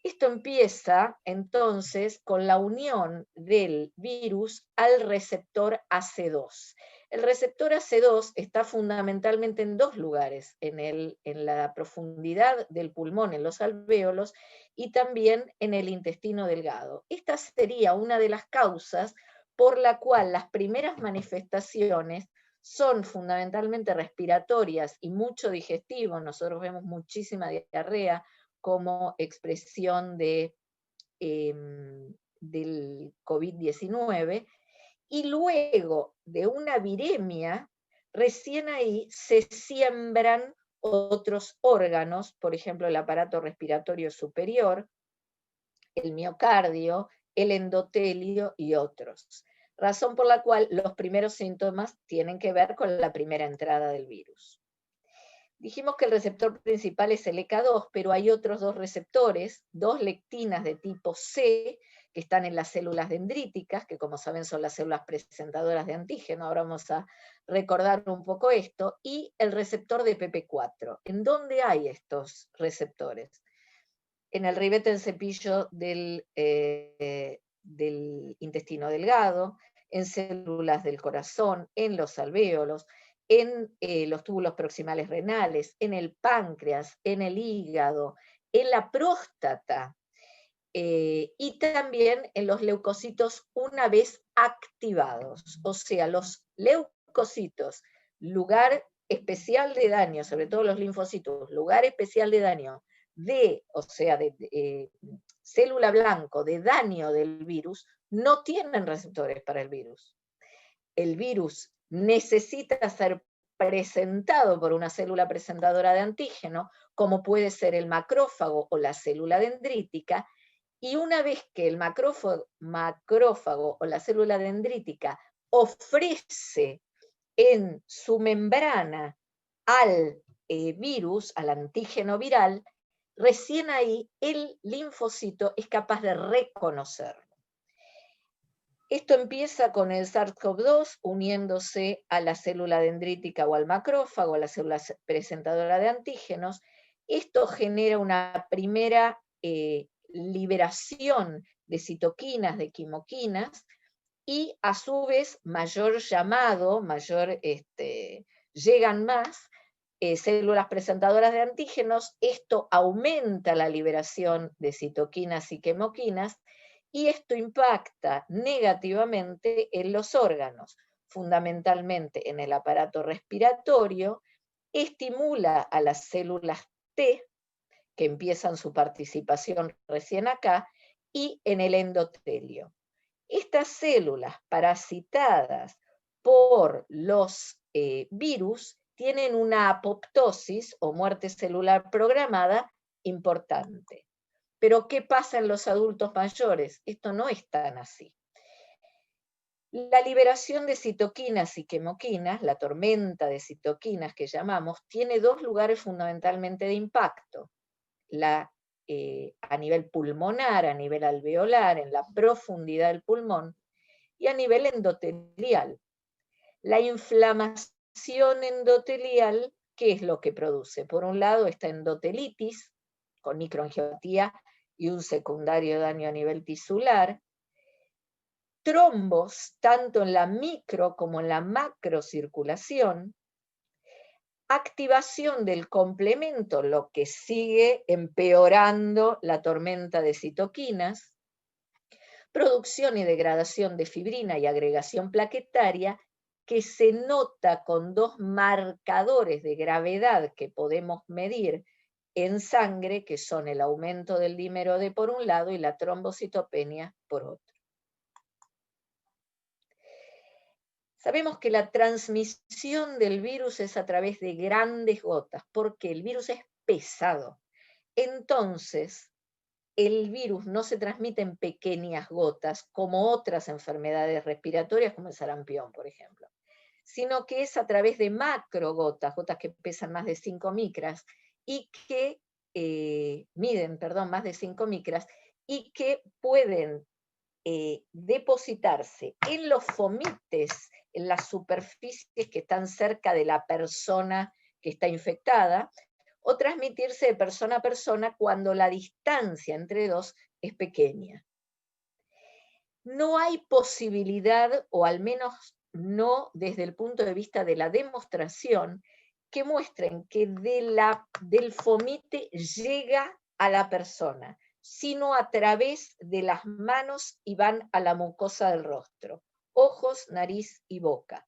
Esto empieza entonces con la unión del virus al receptor AC2. El receptor AC2 está fundamentalmente en dos lugares, en la profundidad del pulmón, en los alvéolos, y también en el intestino delgado. Esta sería una de las causas por la cual las primeras manifestaciones son fundamentalmente respiratorias y mucho digestivo. Nosotros vemos muchísima diarrea como expresión del COVID-19, y luego de una viremia, recién ahí se siembran otros órganos, por ejemplo el aparato respiratorio superior, el miocardio, el endotelio y otros. Razón por la cual los primeros síntomas tienen que ver con la primera entrada del virus. Dijimos que el receptor principal es el ECA2, pero hay otros dos receptores, dos lectinas de tipo C, que están en las células dendríticas, que como saben son las células presentadoras de antígeno. Ahora vamos a recordar un poco esto, y el receptor de PP4. ¿En dónde hay estos receptores? En el ribete en cepillo del intestino delgado, en células del corazón, en los alvéolos, en los túbulos proximales renales, en el páncreas, en el hígado, en la próstata, y también en los leucocitos una vez activados. O sea, los leucocitos, lugar especial de daño, sobre todo los linfocitos, lugar especial de daño o sea, de célula blanco, de daño del virus, no tienen receptores para el virus. El virus necesita ser presentado por una célula presentadora de antígeno, como puede ser el macrófago o la célula dendrítica, y una vez que el macrófago o la célula dendrítica ofrece en su membrana al virus, al antígeno viral, recién ahí el linfocito es capaz de reconocerlo. Esto empieza con el SARS-CoV-2 uniéndose a la célula dendrítica o al macrófago, a la célula presentadora de antígenos. Esto genera una primera liberación de citoquinas, de quimoquinas, y a su vez mayor llamado, llegan más células presentadoras de antígenos. Esto aumenta la liberación de citoquinas y quimoquinas, y esto impacta negativamente en los órganos, fundamentalmente en el aparato respiratorio, estimula a las células T, que empiezan su participación recién acá, y en el endotelio. Estas células parasitadas por los virus tienen una apoptosis o muerte celular programada importante. Pero ¿qué pasa en los adultos mayores? Esto no es tan así. La liberación de citoquinas y quimoquinas, la tormenta de citoquinas que llamamos, tiene dos lugares fundamentalmente de impacto. A nivel pulmonar, a nivel alveolar, en la profundidad del pulmón, y a nivel endotelial. La inflamación endotelial, ¿qué es lo que produce? Por un lado, esta endotelitis, con microangiopatía y un secundario daño a nivel tisular, trombos, tanto en la micro como en la macrocirculación, activación del complemento, lo que sigue empeorando la tormenta de citoquinas, producción y degradación de fibrina y agregación plaquetaria, que se nota con dos marcadores de gravedad que podemos medir en sangre, que son el aumento del dímero D por un lado y la trombocitopenia por otro. Sabemos que la transmisión del virus es a través de grandes gotas, porque el virus es pesado. Entonces, el virus no se transmite en pequeñas gotas, como otras enfermedades respiratorias, como el sarampión, por ejemplo, sino que es a través de macrogotas, gotas que pesan más de 5 micras, y que miden, más de 5 micras, y que pueden depositarse en los fomites, en las superficies que están cerca de la persona que está infectada, o transmitirse de persona a persona cuando la distancia entre dos es pequeña. No hay posibilidad, o al menos no desde el punto de vista de la demostración, que muestren que del fomite llega a la persona, sino a través de las manos y van a la mucosa del rostro, ojos, nariz y boca.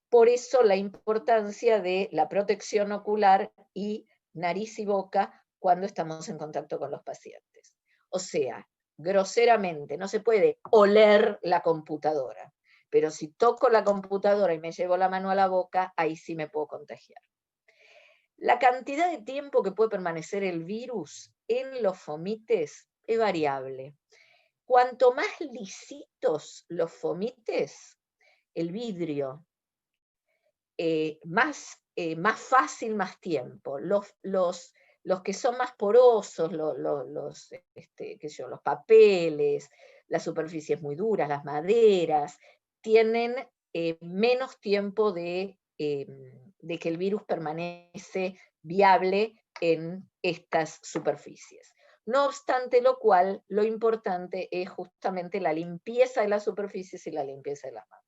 Por eso la importancia de la protección ocular y nariz y boca cuando estamos en contacto con los pacientes. O sea, groseramente, no se puede oler la computadora, pero si toco la computadora y me llevo la mano a la boca, ahí sí me puedo contagiar. La cantidad de tiempo que puede permanecer el virus en los fomites es variable. Cuanto más lisitos los fomites, el vidrio, más fácil, más tiempo. Los que son más porosos, los papeles, las superficies muy duras, las maderas, tienen menos tiempo de que el virus permanece viable en estas superficies. No obstante lo cual, lo importante es justamente la limpieza de las superficies y la limpieza de las manos.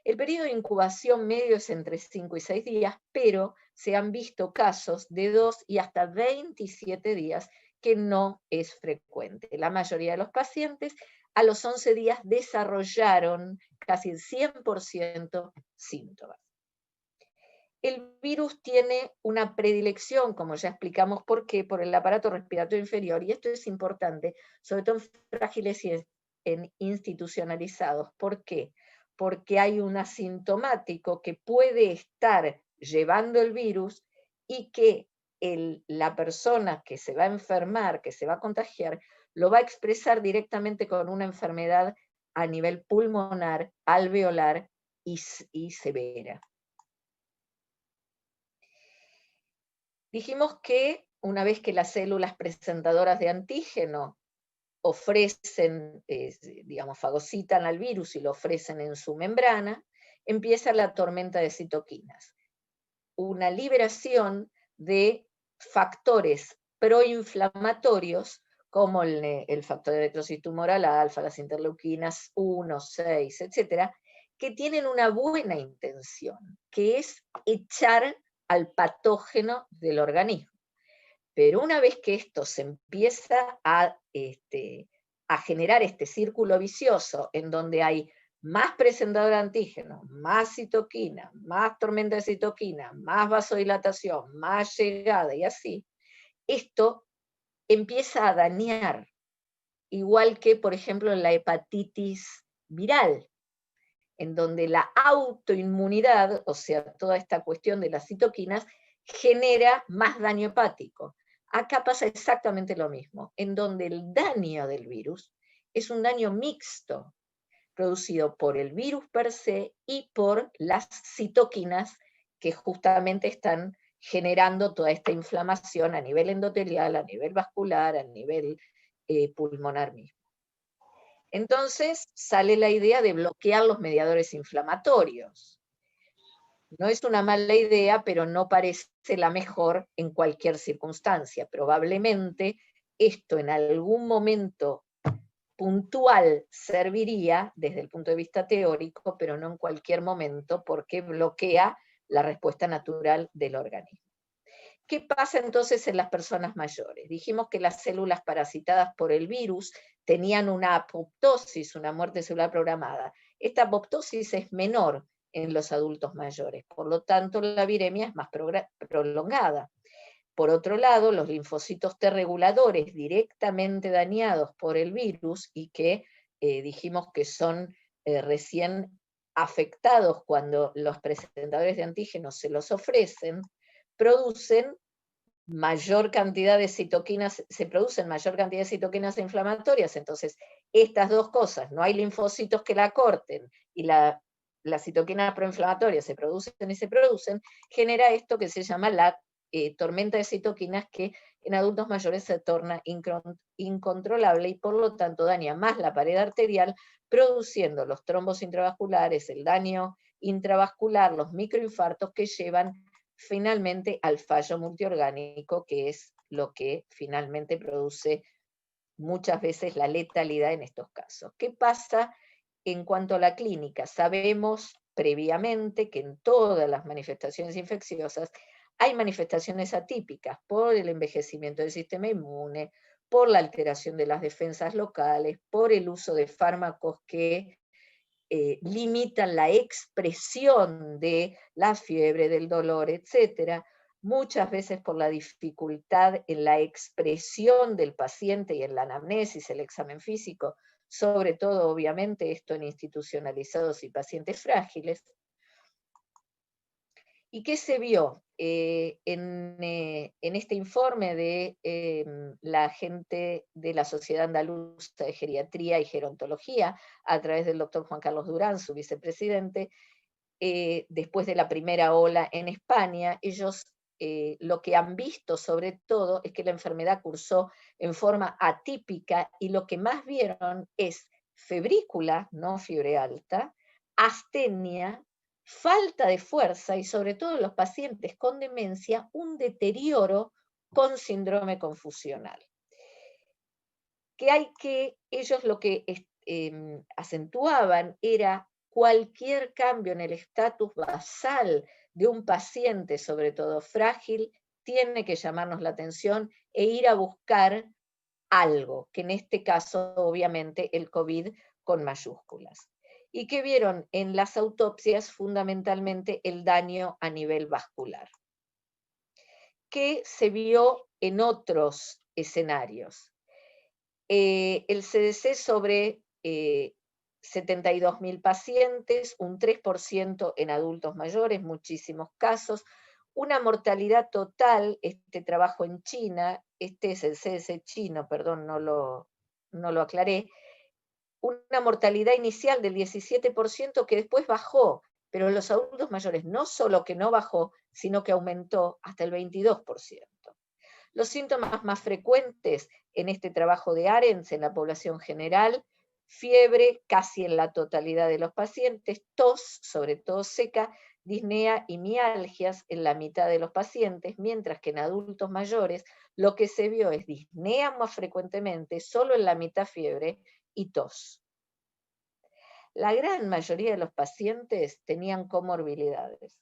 El periodo de incubación medio es entre 5 y 6 días, pero se han visto casos de 2 y hasta 27 días, que no es frecuente. La mayoría de los pacientes a los 11 días desarrollaron casi el 100% síntomas. El virus tiene una predilección, como ya explicamos por qué, por el aparato respiratorio inferior, y esto es importante, sobre todo en frágiles y en institucionalizados. ¿Por qué? Porque hay un asintomático que puede estar llevando el virus y que la persona que se va a enfermar, que se va a contagiar, lo va a expresar directamente con una enfermedad a nivel pulmonar, alveolar y severa. Dijimos que una vez que las células presentadoras de antígeno ofrecen, fagocitan al virus y lo ofrecen en su membrana, empieza la tormenta de citoquinas. Una liberación de factores proinflamatorios como el factor de necrosis tumoral alfa, las interleuquinas 1, 6, etcétera, que tienen una buena intención, que es echar al patógeno del organismo. Pero una vez que esto se empieza a generar este círculo vicioso en donde hay más presentador de antígeno, más citoquina, más tormenta de citoquina, más vasodilatación, más llegada y así, esto empieza a dañar, igual que, por ejemplo, en la hepatitis viral, en donde la autoinmunidad, o sea, toda esta cuestión de las citoquinas, genera más daño hepático. Acá pasa exactamente lo mismo, en donde el daño del virus es un daño mixto, producido por el virus per se y por las citoquinas que justamente están generando toda esta inflamación a nivel endotelial, a nivel vascular, a nivel pulmonar mismo. Entonces sale la idea de bloquear los mediadores inflamatorios. No es una mala idea, pero no parece la mejor en cualquier circunstancia. Probablemente esto en algún momento puntual serviría desde el punto de vista teórico, pero no en cualquier momento, porque bloquea la respuesta natural del organismo. ¿Qué pasa entonces en las personas mayores? Dijimos que las células parasitadas por el virus tenían una apoptosis, una muerte celular programada. Esta apoptosis es menor en los adultos mayores, por lo tanto la viremia es más prolongada. Por otro lado, los linfocitos T reguladores directamente dañados por el virus y que dijimos que son recién afectados cuando los presentadores de antígenos se los ofrecen, producen mayor cantidad de citoquinas, se producen mayor cantidad de citoquinas inflamatorias. Entonces, estas dos cosas, no hay linfocitos que la corten y las citoquinas proinflamatorias se producen, genera esto que se llama la tormenta de citoquinas, que en adultos mayores se torna incontrolable y por lo tanto daña más la pared arterial, produciendo los trombos intravasculares, el daño intravascular, los microinfartos que llevan finalmente al fallo multiorgánico, que es lo que finalmente produce muchas veces la letalidad en estos casos. ¿Qué pasa en cuanto a la clínica? Sabemos previamente que en todas las manifestaciones infecciosas hay manifestaciones atípicas por el envejecimiento del sistema inmune, por la alteración de las defensas locales, por el uso de fármacos que limitan la expresión de la fiebre, del dolor, etc. Muchas veces por la dificultad en la expresión del paciente y en la anamnesis, el examen físico, sobre todo obviamente esto en institucionalizados y pacientes frágiles. ¿Y qué se vio en este informe de la gente de la Sociedad Andaluza de Geriatría y Gerontología, a través del doctor Juan Carlos Durán, su vicepresidente? Después de la primera ola en España, ellos lo que han visto sobre todo es que la enfermedad cursó en forma atípica y lo que más vieron es febrícula, no fiebre alta, astenia, falta de fuerza y sobre todo en los pacientes con demencia, un deterioro con síndrome confusional. Ellos lo que acentuaban era cualquier cambio en el estatus basal de un paciente, sobre todo frágil, tiene que llamarnos la atención e ir a buscar algo, que en este caso obviamente el COVID con mayúsculas. ¿Y qué vieron en las autopsias? Fundamentalmente el daño a nivel vascular, que se vio en otros escenarios. El CDC sobre 72.000 pacientes, un 3% en adultos mayores, muchísimos casos, una mortalidad total, este trabajo en China, este es el CDC chino, perdón, no lo aclaré, una mortalidad inicial del 17% que después bajó, pero en los adultos mayores no solo que no bajó, sino que aumentó hasta el 22%. Los síntomas más frecuentes en este trabajo de Arens en la población general: fiebre casi en la totalidad de los pacientes, tos, sobre todo seca, disnea y mialgias en la mitad de los pacientes, mientras que en adultos mayores lo que se vio es disnea más frecuentemente, solo en la mitad fiebre y tos. La gran mayoría de los pacientes tenían comorbilidades.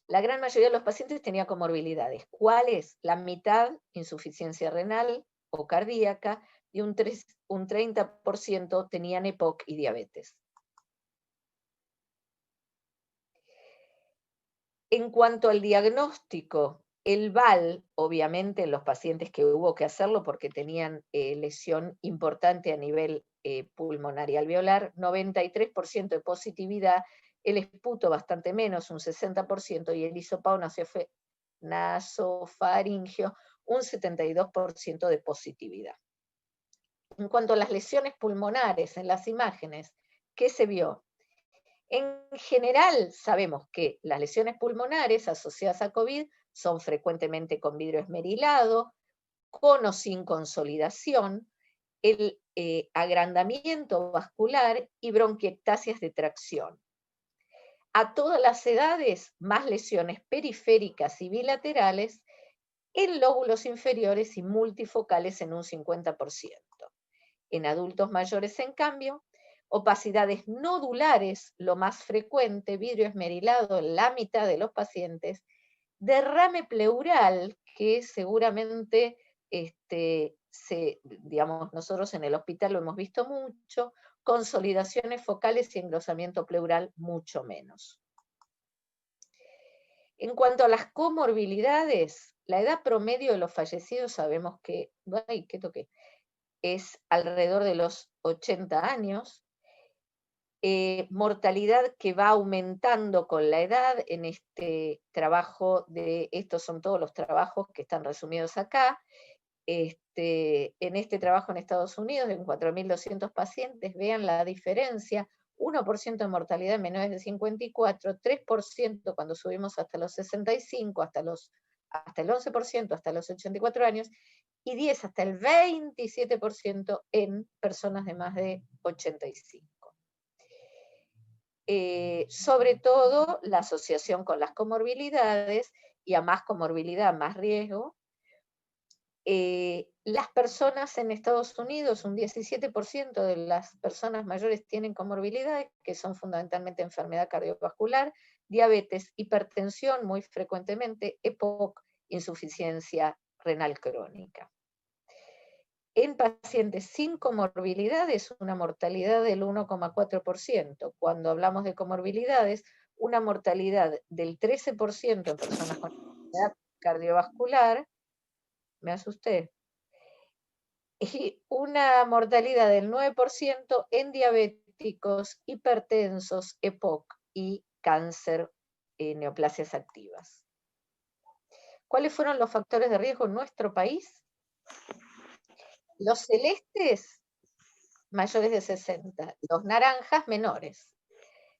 La gran mayoría de los pacientes tenía comorbilidades. ¿Cuáles? La mitad, insuficiencia renal o cardíaca, y un 30% tenían EPOC y diabetes. En cuanto al diagnóstico, el VAL, obviamente en los pacientes que hubo que hacerlo porque tenían lesión importante a nivel pulmonar y alveolar, 93% de positividad, el esputo bastante menos, un 60%, y el hisopado nasofaringio, un 72% de positividad. En cuanto a las lesiones pulmonares en las imágenes, ¿qué se vio? En general sabemos que las lesiones pulmonares asociadas a COVID son frecuentemente con vidrio esmerilado, con o sin consolidación, el agrandamiento vascular y bronquiectasias de tracción. A todas las edades, más lesiones periféricas y bilaterales en lóbulos inferiores y multifocales en un 50%. En adultos mayores, en cambio, opacidades nodulares, lo más frecuente, vidrio esmerilado en la mitad de los pacientes, derrame pleural, que seguramente digamos, nosotros en el hospital lo hemos visto mucho, consolidaciones focales y engrosamiento pleural mucho menos. En cuanto a las comorbilidades, la edad promedio de los fallecidos sabemos que, ay, ¿qué toqué? Es alrededor de los 80 años, mortalidad que va aumentando con la edad. En este trabajo, estos son todos los trabajos que están resumidos acá. En este trabajo en Estados Unidos, en 4.200 pacientes, vean la diferencia: 1% de mortalidad en menores de 54, 3% cuando subimos hasta los 65, hasta el 11% hasta los 84 años, y 10 hasta el 27% en personas de más de 85. Sobre todo la asociación con las comorbilidades, y a más comorbilidad, más riesgo. Las personas en Estados Unidos, un 17% de las personas mayores tienen comorbilidades, que son fundamentalmente enfermedad cardiovascular, diabetes, hipertensión muy frecuentemente, EPOC, insuficiencia renal crónica. En pacientes sin comorbilidades, una mortalidad del 1,4%. Cuando hablamos de comorbilidades, una mortalidad del 13% en personas con enfermedad cardiovascular, me asusté, y una mortalidad del 9% en diabéticos, hipertensos, EPOC y cáncer, neoplasias activas. ¿Cuáles fueron los factores de riesgo en nuestro país? Los celestes, mayores de 60, los naranjas, menores.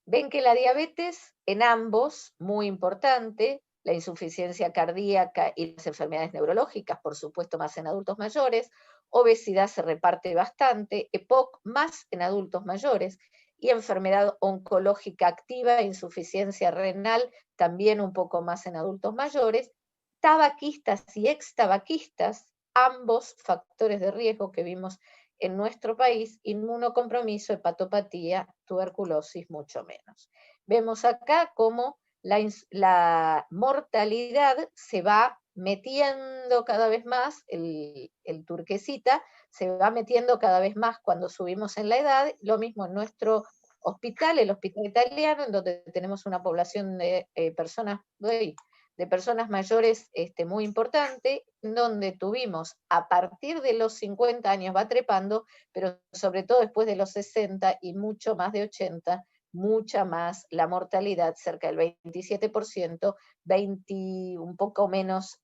Ven que la diabetes en ambos, muy importante, la insuficiencia cardíaca y las enfermedades neurológicas, por supuesto más en adultos mayores, obesidad se reparte bastante, EPOC más en adultos mayores, y enfermedad oncológica activa, insuficiencia renal, también un poco más en adultos mayores, tabaquistas y extabaquistas, ambos factores de riesgo que vimos en nuestro país, inmunocompromiso, hepatopatía, tuberculosis, mucho menos. Vemos acá cómo la mortalidad se va metiendo cada vez más, el turquesita, se va metiendo cada vez más cuando subimos en la edad, lo mismo en nuestro hospital, el hospital italiano, en donde tenemos una población de personas mayores muy importante, donde tuvimos a partir de los 50 años va trepando, pero sobre todo después de los 60 y mucho más de 80, mucha más la mortalidad, cerca del 27%, un poco menos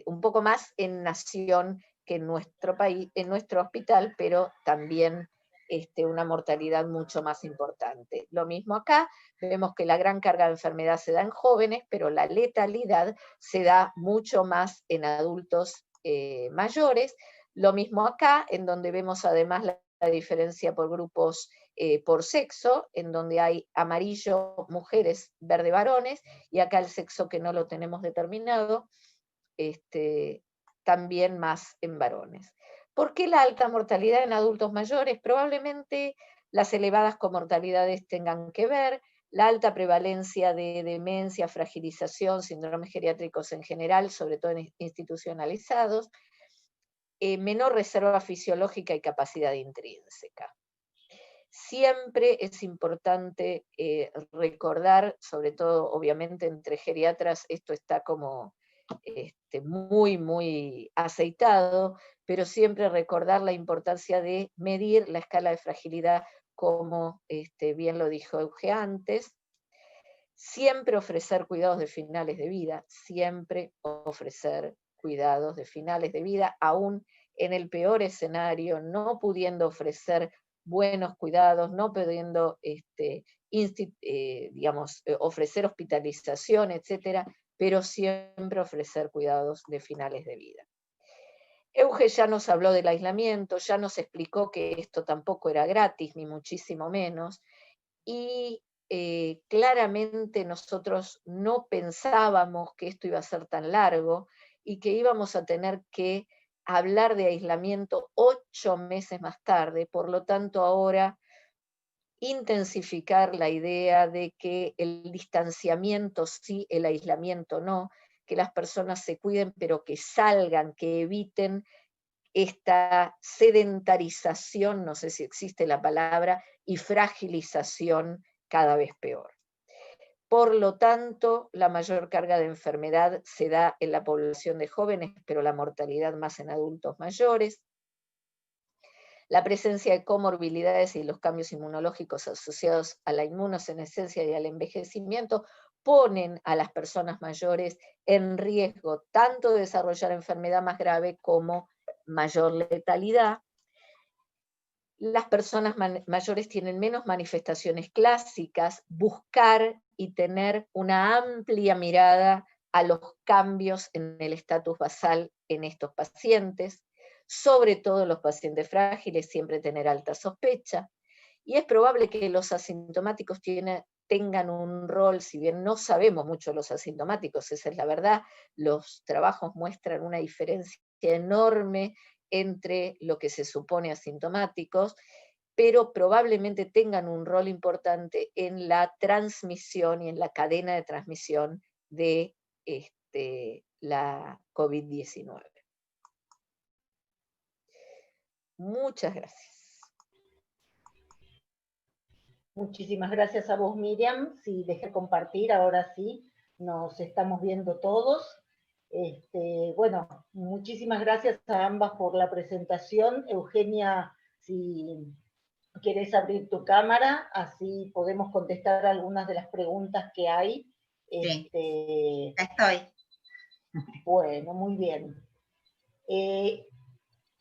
un poco más en nación que en nuestro país, en nuestro hospital, pero también una mortalidad mucho más importante. Lo mismo acá, vemos que la gran carga de enfermedad se da en jóvenes, pero la letalidad se da mucho más en adultos mayores. Lo mismo acá, en donde vemos además la diferencia por grupos, por sexo, en donde hay amarillo mujeres, verde varones, y acá el sexo que no lo tenemos determinado, también más en varones. ¿Por qué la alta mortalidad en adultos mayores? Probablemente las elevadas comortalidades tengan que ver, la alta prevalencia de demencia, fragilización, síndromes geriátricos en general, sobre todo institucionalizados, menor reserva fisiológica y capacidad intrínseca. Siempre es importante recordar, sobre todo obviamente entre geriatras, esto está como muy, muy aceitado, pero siempre recordar la importancia de medir la escala de fragilidad, como bien lo dijo Euge antes. Siempre ofrecer cuidados de finales de vida, siempre ofrecer cuidados de finales de vida, aún en el peor escenario, no pudiendo ofrecer buenos cuidados, no pudiendo ofrecer hospitalización, etcétera, pero siempre ofrecer cuidados de finales de vida. Euge ya nos habló del aislamiento, ya nos explicó que esto tampoco era gratis, ni muchísimo menos, y claramente nosotros no pensábamos que esto iba a ser tan largo y que íbamos a tener que hablar de aislamiento 8 meses más tarde, por lo tanto ahora intensificar la idea de que el distanciamiento sí, el aislamiento no, que las personas se cuiden, pero que salgan, que eviten esta sedentarización, no sé si existe la palabra, y fragilización cada vez peor. Por lo tanto, la mayor carga de enfermedad se da en la población de jóvenes, pero la mortalidad más en adultos mayores. La presencia de comorbilidades y los cambios inmunológicos asociados a la inmunosenescencia y al envejecimiento ponen a las personas mayores en riesgo tanto de desarrollar enfermedad más grave como mayor letalidad. Las personas mayores tienen menos manifestaciones clásicas, buscar y tener una amplia mirada a los cambios en el estatus basal en estos pacientes, sobre todo los pacientes frágiles, siempre tener alta sospecha, y es probable que los asintomáticos tengan un rol, si bien no sabemos mucho de los asintomáticos, esa es la verdad, los trabajos muestran una diferencia enorme entre lo que se supone asintomáticos, pero probablemente tengan un rol importante en la transmisión y en la cadena de transmisión de la COVID-19. Muchas gracias. Muchísimas gracias a vos, Miriam. Si dejé compartir, ahora sí, nos estamos viendo todos. Bueno, muchísimas gracias a ambas por la presentación. Eugenia, si querés abrir tu cámara, así podemos contestar algunas de las preguntas que hay. Sí, estoy. Bueno, muy bien.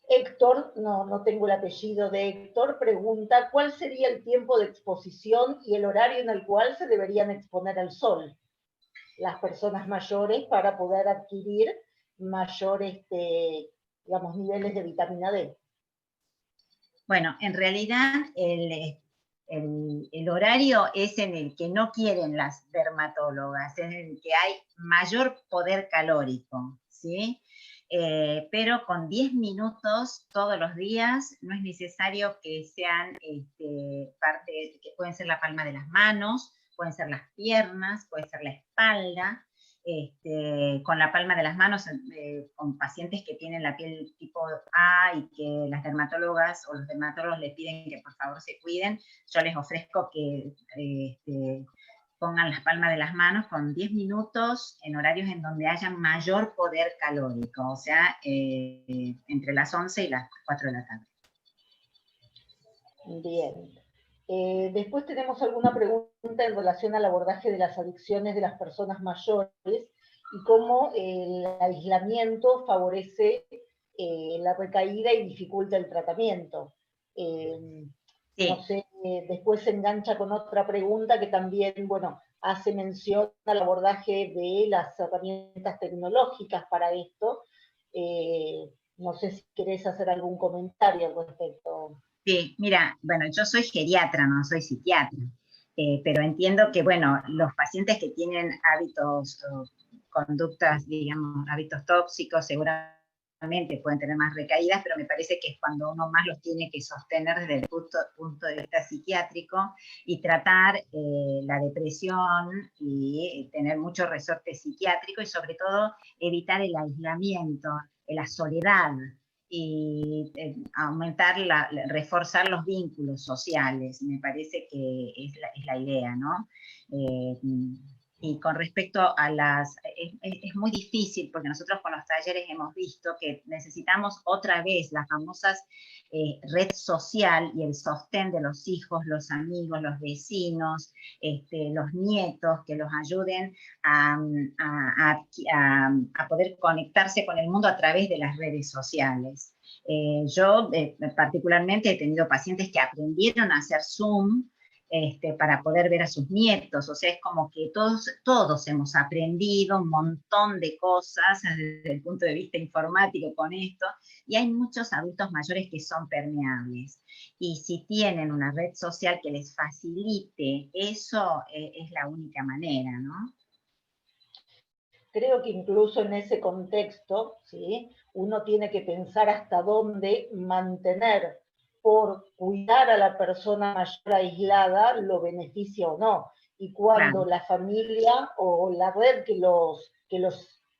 Héctor, no tengo el apellido de Héctor, pregunta, ¿cuál sería el tiempo de exposición y el horario en el cual se deberían exponer al sol las personas mayores para poder adquirir mayores, digamos, niveles de vitamina D? Bueno, en realidad el horario es en el que no quieren las dermatólogas, en el que hay mayor poder calórico, ¿sí? Pero con 10 minutos todos los días no es necesario que sean parte, que pueden ser la palma de las manos, pueden ser las piernas, puede ser la espalda, con la palma de las manos, con pacientes que tienen la piel tipo A y que las dermatólogas o los dermatólogos les piden que por favor se cuiden, yo les ofrezco que pongan las palmas de las manos con 10 minutos en horarios en donde haya mayor poder calórico, o sea, entre las 11 y las 4 de la tarde. Bien. Después tenemos alguna pregunta en relación al abordaje de las adicciones de las personas mayores y cómo el aislamiento favorece la recaída y dificulta el tratamiento. Sí. No sé, después se engancha con otra pregunta que también, bueno, hace mención al abordaje de las herramientas tecnológicas para esto. No sé si querés hacer algún comentario al respecto. Sí, mira, bueno, yo soy geriatra, no soy psiquiatra, pero entiendo que, bueno, los pacientes que tienen hábitos, conductas, digamos, hábitos tóxicos, seguramente pueden tener más recaídas, pero me parece que es cuando uno más los tiene que sostener desde el punto de vista psiquiátrico y tratar la depresión y tener mucho resorte psiquiátrico y sobre todo evitar el aislamiento, la soledad, y reforzar los vínculos sociales, me parece que es la idea, ¿no? Y con respecto a es muy difícil, porque nosotros con los talleres hemos visto que necesitamos otra vez las famosas red social y el sostén de los hijos, los amigos, los vecinos, los nietos, que los ayuden a poder conectarse con el mundo a través de las redes sociales. Yo particularmente he tenido pacientes que aprendieron a hacer Zoom para poder ver a sus nietos, o sea, es como que todos hemos aprendido un montón de cosas desde el punto de vista informático con esto, y hay muchos adultos mayores que son permeables, y si tienen una red social que les facilite eso, es la única manera, ¿no? creo que incluso en ese contexto, ¿sí?, uno tiene que pensar hasta dónde mantener por cuidar a la persona mayor aislada lo beneficia o no. Y cuando la familia o la red que los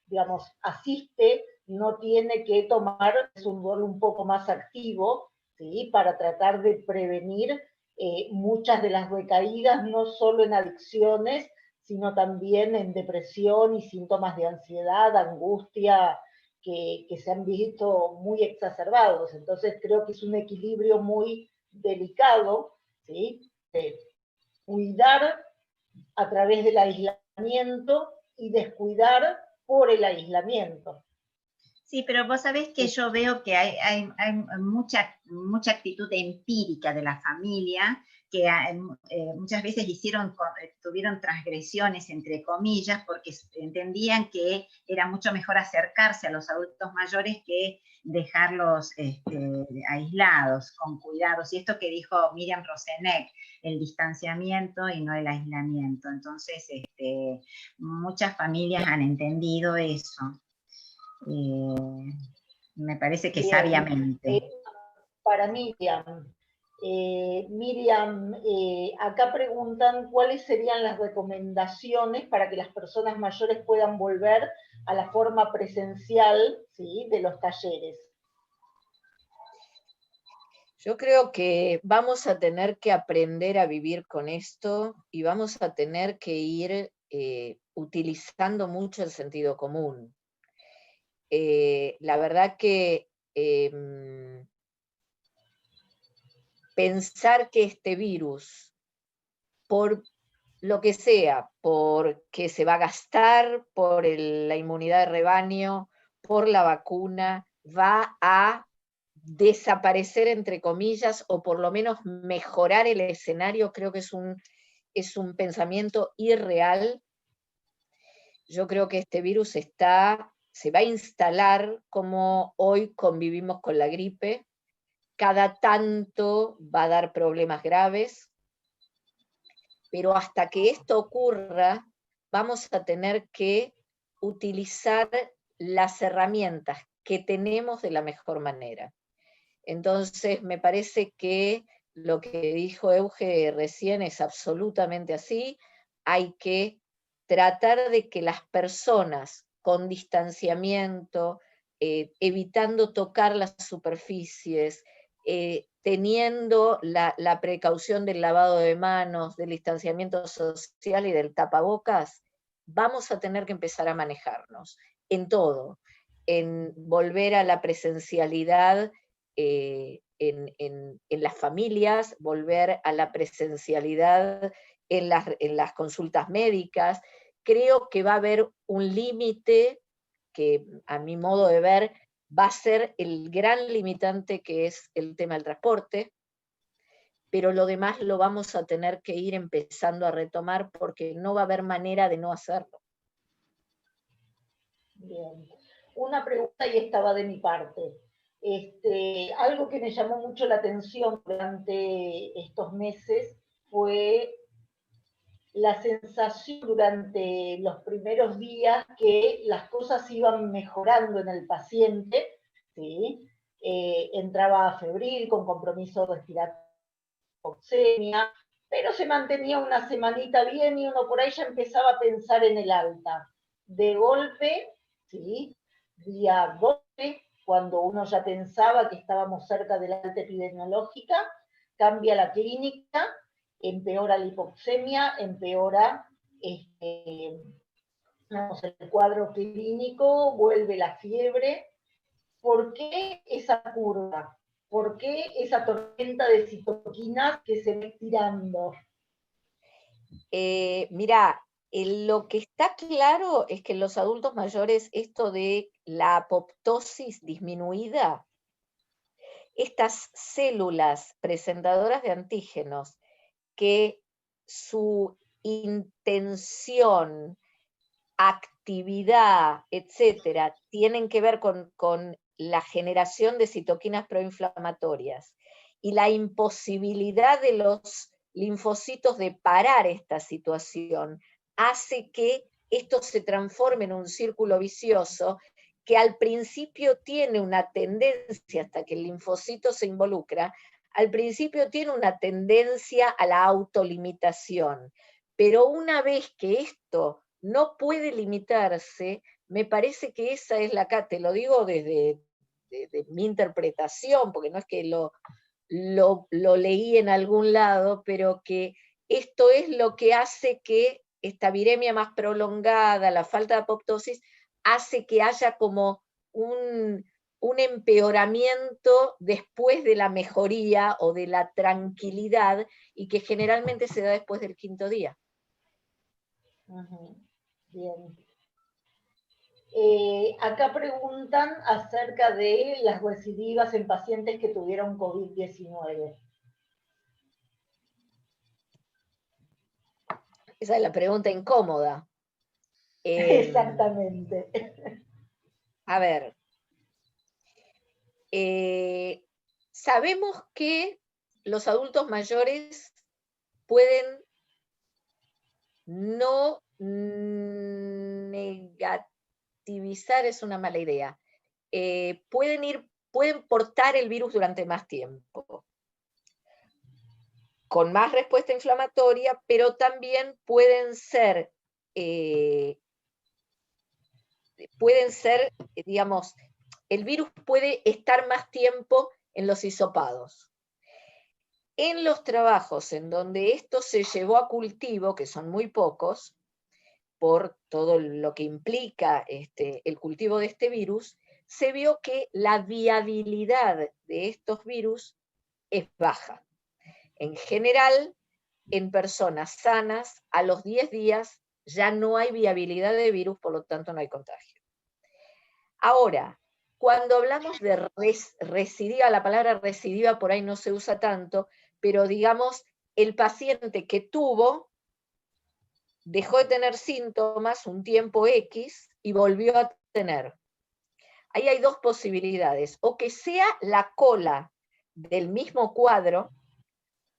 digamos, asiste no tiene que tomar un rol un poco más activo, ¿sí?, para tratar de prevenir muchas de las recaídas, no solo en adicciones, sino también en depresión y síntomas de ansiedad, angustia, que se han visto muy exacerbados. Entonces creo que es un equilibrio muy delicado, ¿sí?, de cuidar a través del aislamiento y descuidar por el aislamiento. Sí, pero vos sabés que yo veo que hay mucha actitud empírica de la familia, que muchas veces tuvieron transgresiones, entre comillas, porque entendían que era mucho mejor acercarse a los adultos mayores que dejarlos aislados, con cuidados. Y esto que dijo Miriam Roseneck, el distanciamiento y no el aislamiento. Entonces, muchas familias han entendido eso. Me parece que bien, sabiamente. Para Miriam. Miriam, acá preguntan cuáles serían las recomendaciones para que las personas mayores puedan volver a la forma presencial, ¿sí?, de los talleres. Yo creo que vamos a tener que aprender a vivir con esto y vamos a tener que ir utilizando mucho el sentido común. La verdad que pensar que este virus, por lo que sea, porque se va a gastar, por la inmunidad de rebaño, por la vacuna, va a desaparecer, entre comillas, o por lo menos mejorar el escenario, creo que es un pensamiento irreal. Yo creo que este virus se va a instalar como hoy convivimos con la gripe. Cada tanto va a dar problemas graves, pero hasta que esto ocurra, vamos a tener que utilizar las herramientas que tenemos de la mejor manera. Entonces, me parece que lo que dijo Euge recién es absolutamente así. Hay que tratar de que las personas con distanciamiento, evitando tocar las superficies, teniendo la precaución del lavado de manos, del distanciamiento social y del tapabocas, vamos a tener que empezar a manejarnos en todo, en volver a la presencialidad en las familias, volver a la presencialidad en las consultas médicas. Creo que va a haber un límite que, a mi modo de ver, va a ser el gran limitante, que es el tema del transporte, pero lo demás lo vamos a tener que ir empezando a retomar porque no va a haber manera de no hacerlo. Bien. Una pregunta, y esta va de mi parte. Algo que me llamó mucho la atención durante estos meses fue la sensación durante los primeros días que las cosas iban mejorando en el paciente, ¿sí? Entraba febril, con compromiso respiratorio, hipoxemia, pero se mantenía una semanita bien y uno por ahí ya empezaba a pensar en el alta. De golpe, ¿sí?, día 12, cuando uno ya pensaba que estábamos cerca de la alta epidemiológica, cambia la clínica, empeora la hipoxemia, empeora el cuadro clínico, vuelve la fiebre. ¿Por qué esa curva? ¿Por qué esa tormenta de citoquinas que se ve tirando? Mirá, lo que está claro es que en los adultos mayores esto de la apoptosis disminuida, estas células presentadoras de antígenos que su intención, actividad, etcétera, tienen que ver con la generación de citoquinas proinflamatorias y la imposibilidad de los linfocitos de parar esta situación, hace que esto se transforme en un círculo vicioso que al principio tiene una tendencia, hasta que el linfocito se involucra, al principio tiene una tendencia a la autolimitación, pero una vez que esto no puede limitarse, me parece que esa es te lo digo desde de mi interpretación, porque no es que lo leí en algún lado, pero que esto es lo que hace que esta viremia más prolongada, la falta de apoptosis, hace que haya como un empeoramiento después de la mejoría o de la tranquilidad, y que generalmente se da después del 5.º día. Bien. Acá preguntan acerca de las recidivas en pacientes que tuvieron COVID-19. Esa es la pregunta incómoda. Exactamente. A ver, sabemos que los adultos mayores pueden no negativizar, es una mala idea, pueden portar el virus durante más tiempo, con más respuesta inflamatoria, pero también pueden ser, digamos, el virus puede estar más tiempo en los hisopados. En los trabajos en donde esto se llevó a cultivo, que son muy pocos, por todo lo que implica el cultivo de este virus, se vio que la viabilidad de estos virus es baja. En general, en personas sanas, a los 10 días ya no hay viabilidad de virus, por lo tanto no hay contagio. Ahora, cuando hablamos de recidiva, la palabra recidiva por ahí no se usa tanto, pero digamos, el paciente que dejó de tener síntomas un tiempo X y volvió a tener. Ahí hay dos posibilidades, o que sea la cola del mismo cuadro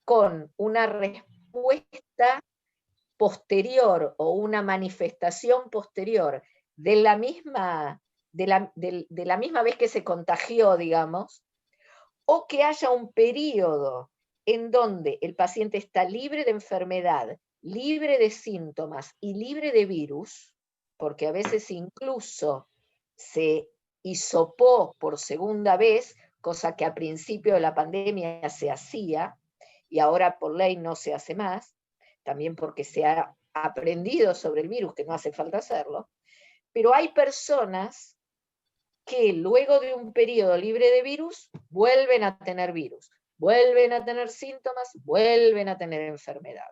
con una respuesta posterior o una manifestación posterior de la misma vez que se contagió, digamos, o que haya un periodo en donde el paciente está libre de enfermedad, libre de síntomas y libre de virus, porque a veces incluso se hisopó por segunda vez, cosa que a principio de la pandemia se hacía, y ahora por ley no se hace más, también porque se ha aprendido sobre el virus, que no hace falta hacerlo, pero hay personas que luego de un periodo libre de virus vuelven a tener virus, vuelven a tener síntomas, vuelven a tener enfermedad.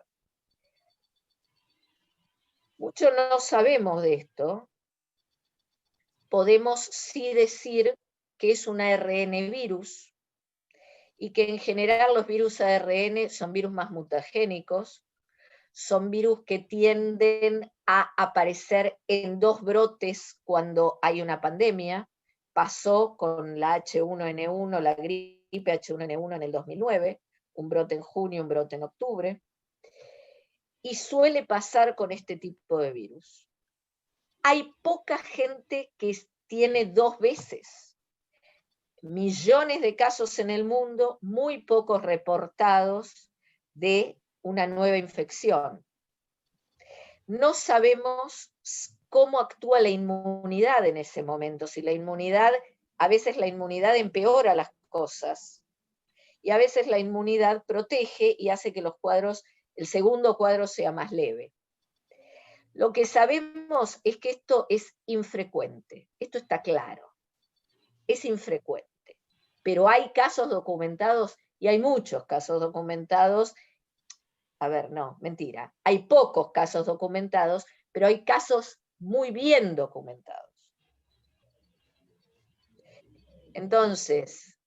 Mucho no sabemos de esto. Podemos sí decir que es un ARN virus y que en general los virus ARN son virus más mutagénicos, son virus que tienden a aparecer en 2 brotes cuando hay una pandemia. Pasó con la H1N1, la gripe H1N1 en el 2009, un brote en junio, un brote en octubre, y suele pasar con este tipo de virus. Hay poca gente que tiene 2 veces. Millones de casos en el mundo, muy pocos reportados de una nueva infección. No sabemos cómo actúa la inmunidad en ese momento, si a veces la inmunidad empeora las cosas, y a veces la inmunidad protege y hace que el segundo cuadro sea más leve. Lo que sabemos es que esto es infrecuente, esto está claro, es infrecuente, pero hay casos documentados, y hay muchos casos documentados. A ver, no, mentira. Hay pocos casos documentados, pero hay casos muy bien documentados. Entonces,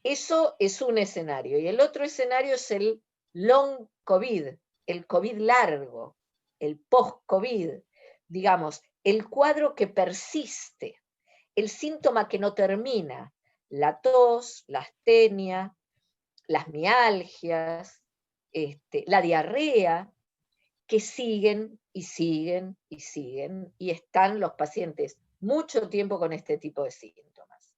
eso es un escenario. Y el otro escenario es el long COVID, el COVID largo, el post-COVID, digamos, el cuadro que persiste, el síntoma que no termina, la tos, la astenia, las mialgias, la diarrea, que siguen y siguen y siguen, y están los pacientes mucho tiempo con este tipo de síntomas.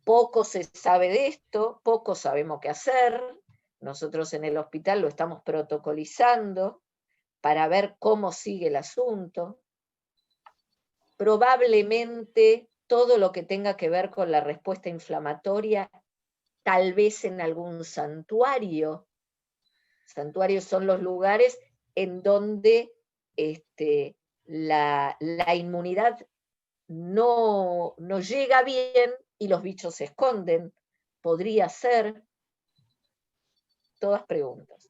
Poco se sabe de esto, poco sabemos qué hacer. Nosotros en el hospital lo estamos protocolizando para ver cómo sigue el asunto. Probablemente todo lo que tenga que ver con la respuesta inflamatoria, tal vez en algún santuario. Santuarios son los lugares en donde la inmunidad no llega bien y los bichos se esconden. Podría ser. Todas preguntas.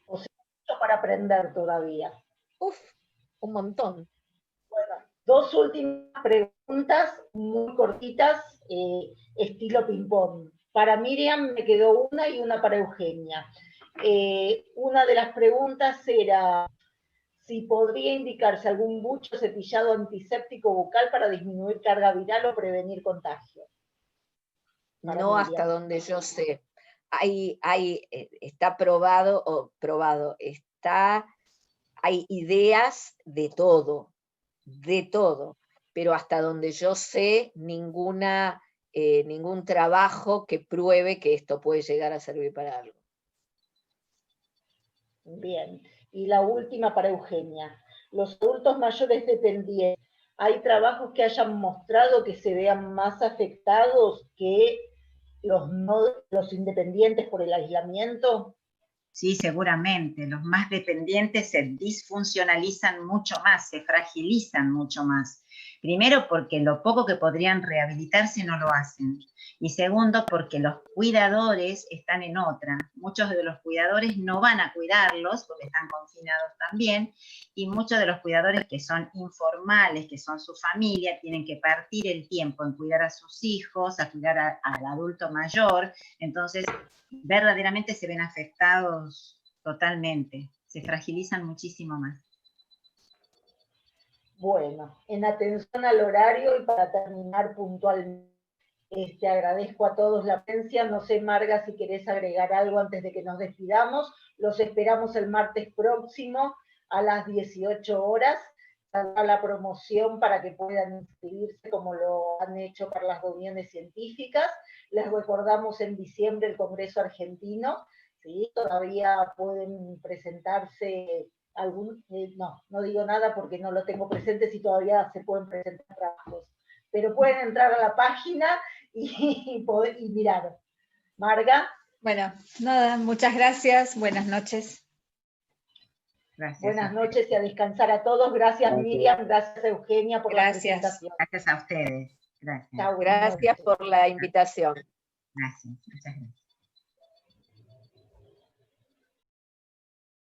O sea, mucho para aprender todavía. Uf, un montón. Bueno, 2 últimas preguntas muy cortitas, estilo ping-pong. Para Miriam me quedó una y una para Eugenia. Una de las preguntas era si podría indicarse algún bucho cepillado antiséptico bucal para disminuir carga viral o prevenir contagio. No hasta donde yo sé. Está probado, hay ideas de todo, pero hasta donde yo sé, ningún trabajo que pruebe que esto puede llegar a servir para algo. Bien, y la última para Eugenia. Los adultos mayores dependientes, ¿hay trabajos que hayan mostrado que se vean más afectados que los independientes por el aislamiento? Sí, seguramente. Los más dependientes se disfuncionalizan mucho más, se fragilizan mucho más. Primero, porque lo poco que podrían rehabilitarse no lo hacen. Y segundo, porque los cuidadores están en otra. Muchos de los cuidadores no van a cuidarlos porque están confinados también. Y muchos de los cuidadores que son informales, que son su familia, tienen que partir el tiempo en cuidar a sus hijos, a cuidar al adulto mayor. Entonces, verdaderamente se ven afectados totalmente, se fragilizan muchísimo más. Bueno, en atención al horario y para terminar puntualmente, agradezco a todos la presencia. No sé, Marga, si querés agregar algo antes de que nos despidamos. Los esperamos el martes próximo a las 18 horas. Saldrá la promoción para que puedan inscribirse como lo han hecho para las reuniones científicas. Les recordamos en diciembre el Congreso Argentino, ¿sí? Todavía pueden presentarse no digo nada porque no lo tengo presente si todavía se pueden presentar trabajos, pero pueden entrar a la página y mirar. Marga. Bueno, nada, muchas gracias, buenas noches. Gracias. Buenas noches y a descansar a todos. Gracias, Miriam, gracias Eugenia por la presentación. Gracias a ustedes. Gracias. Chau, gracias por la invitación. Gracias, muchas gracias.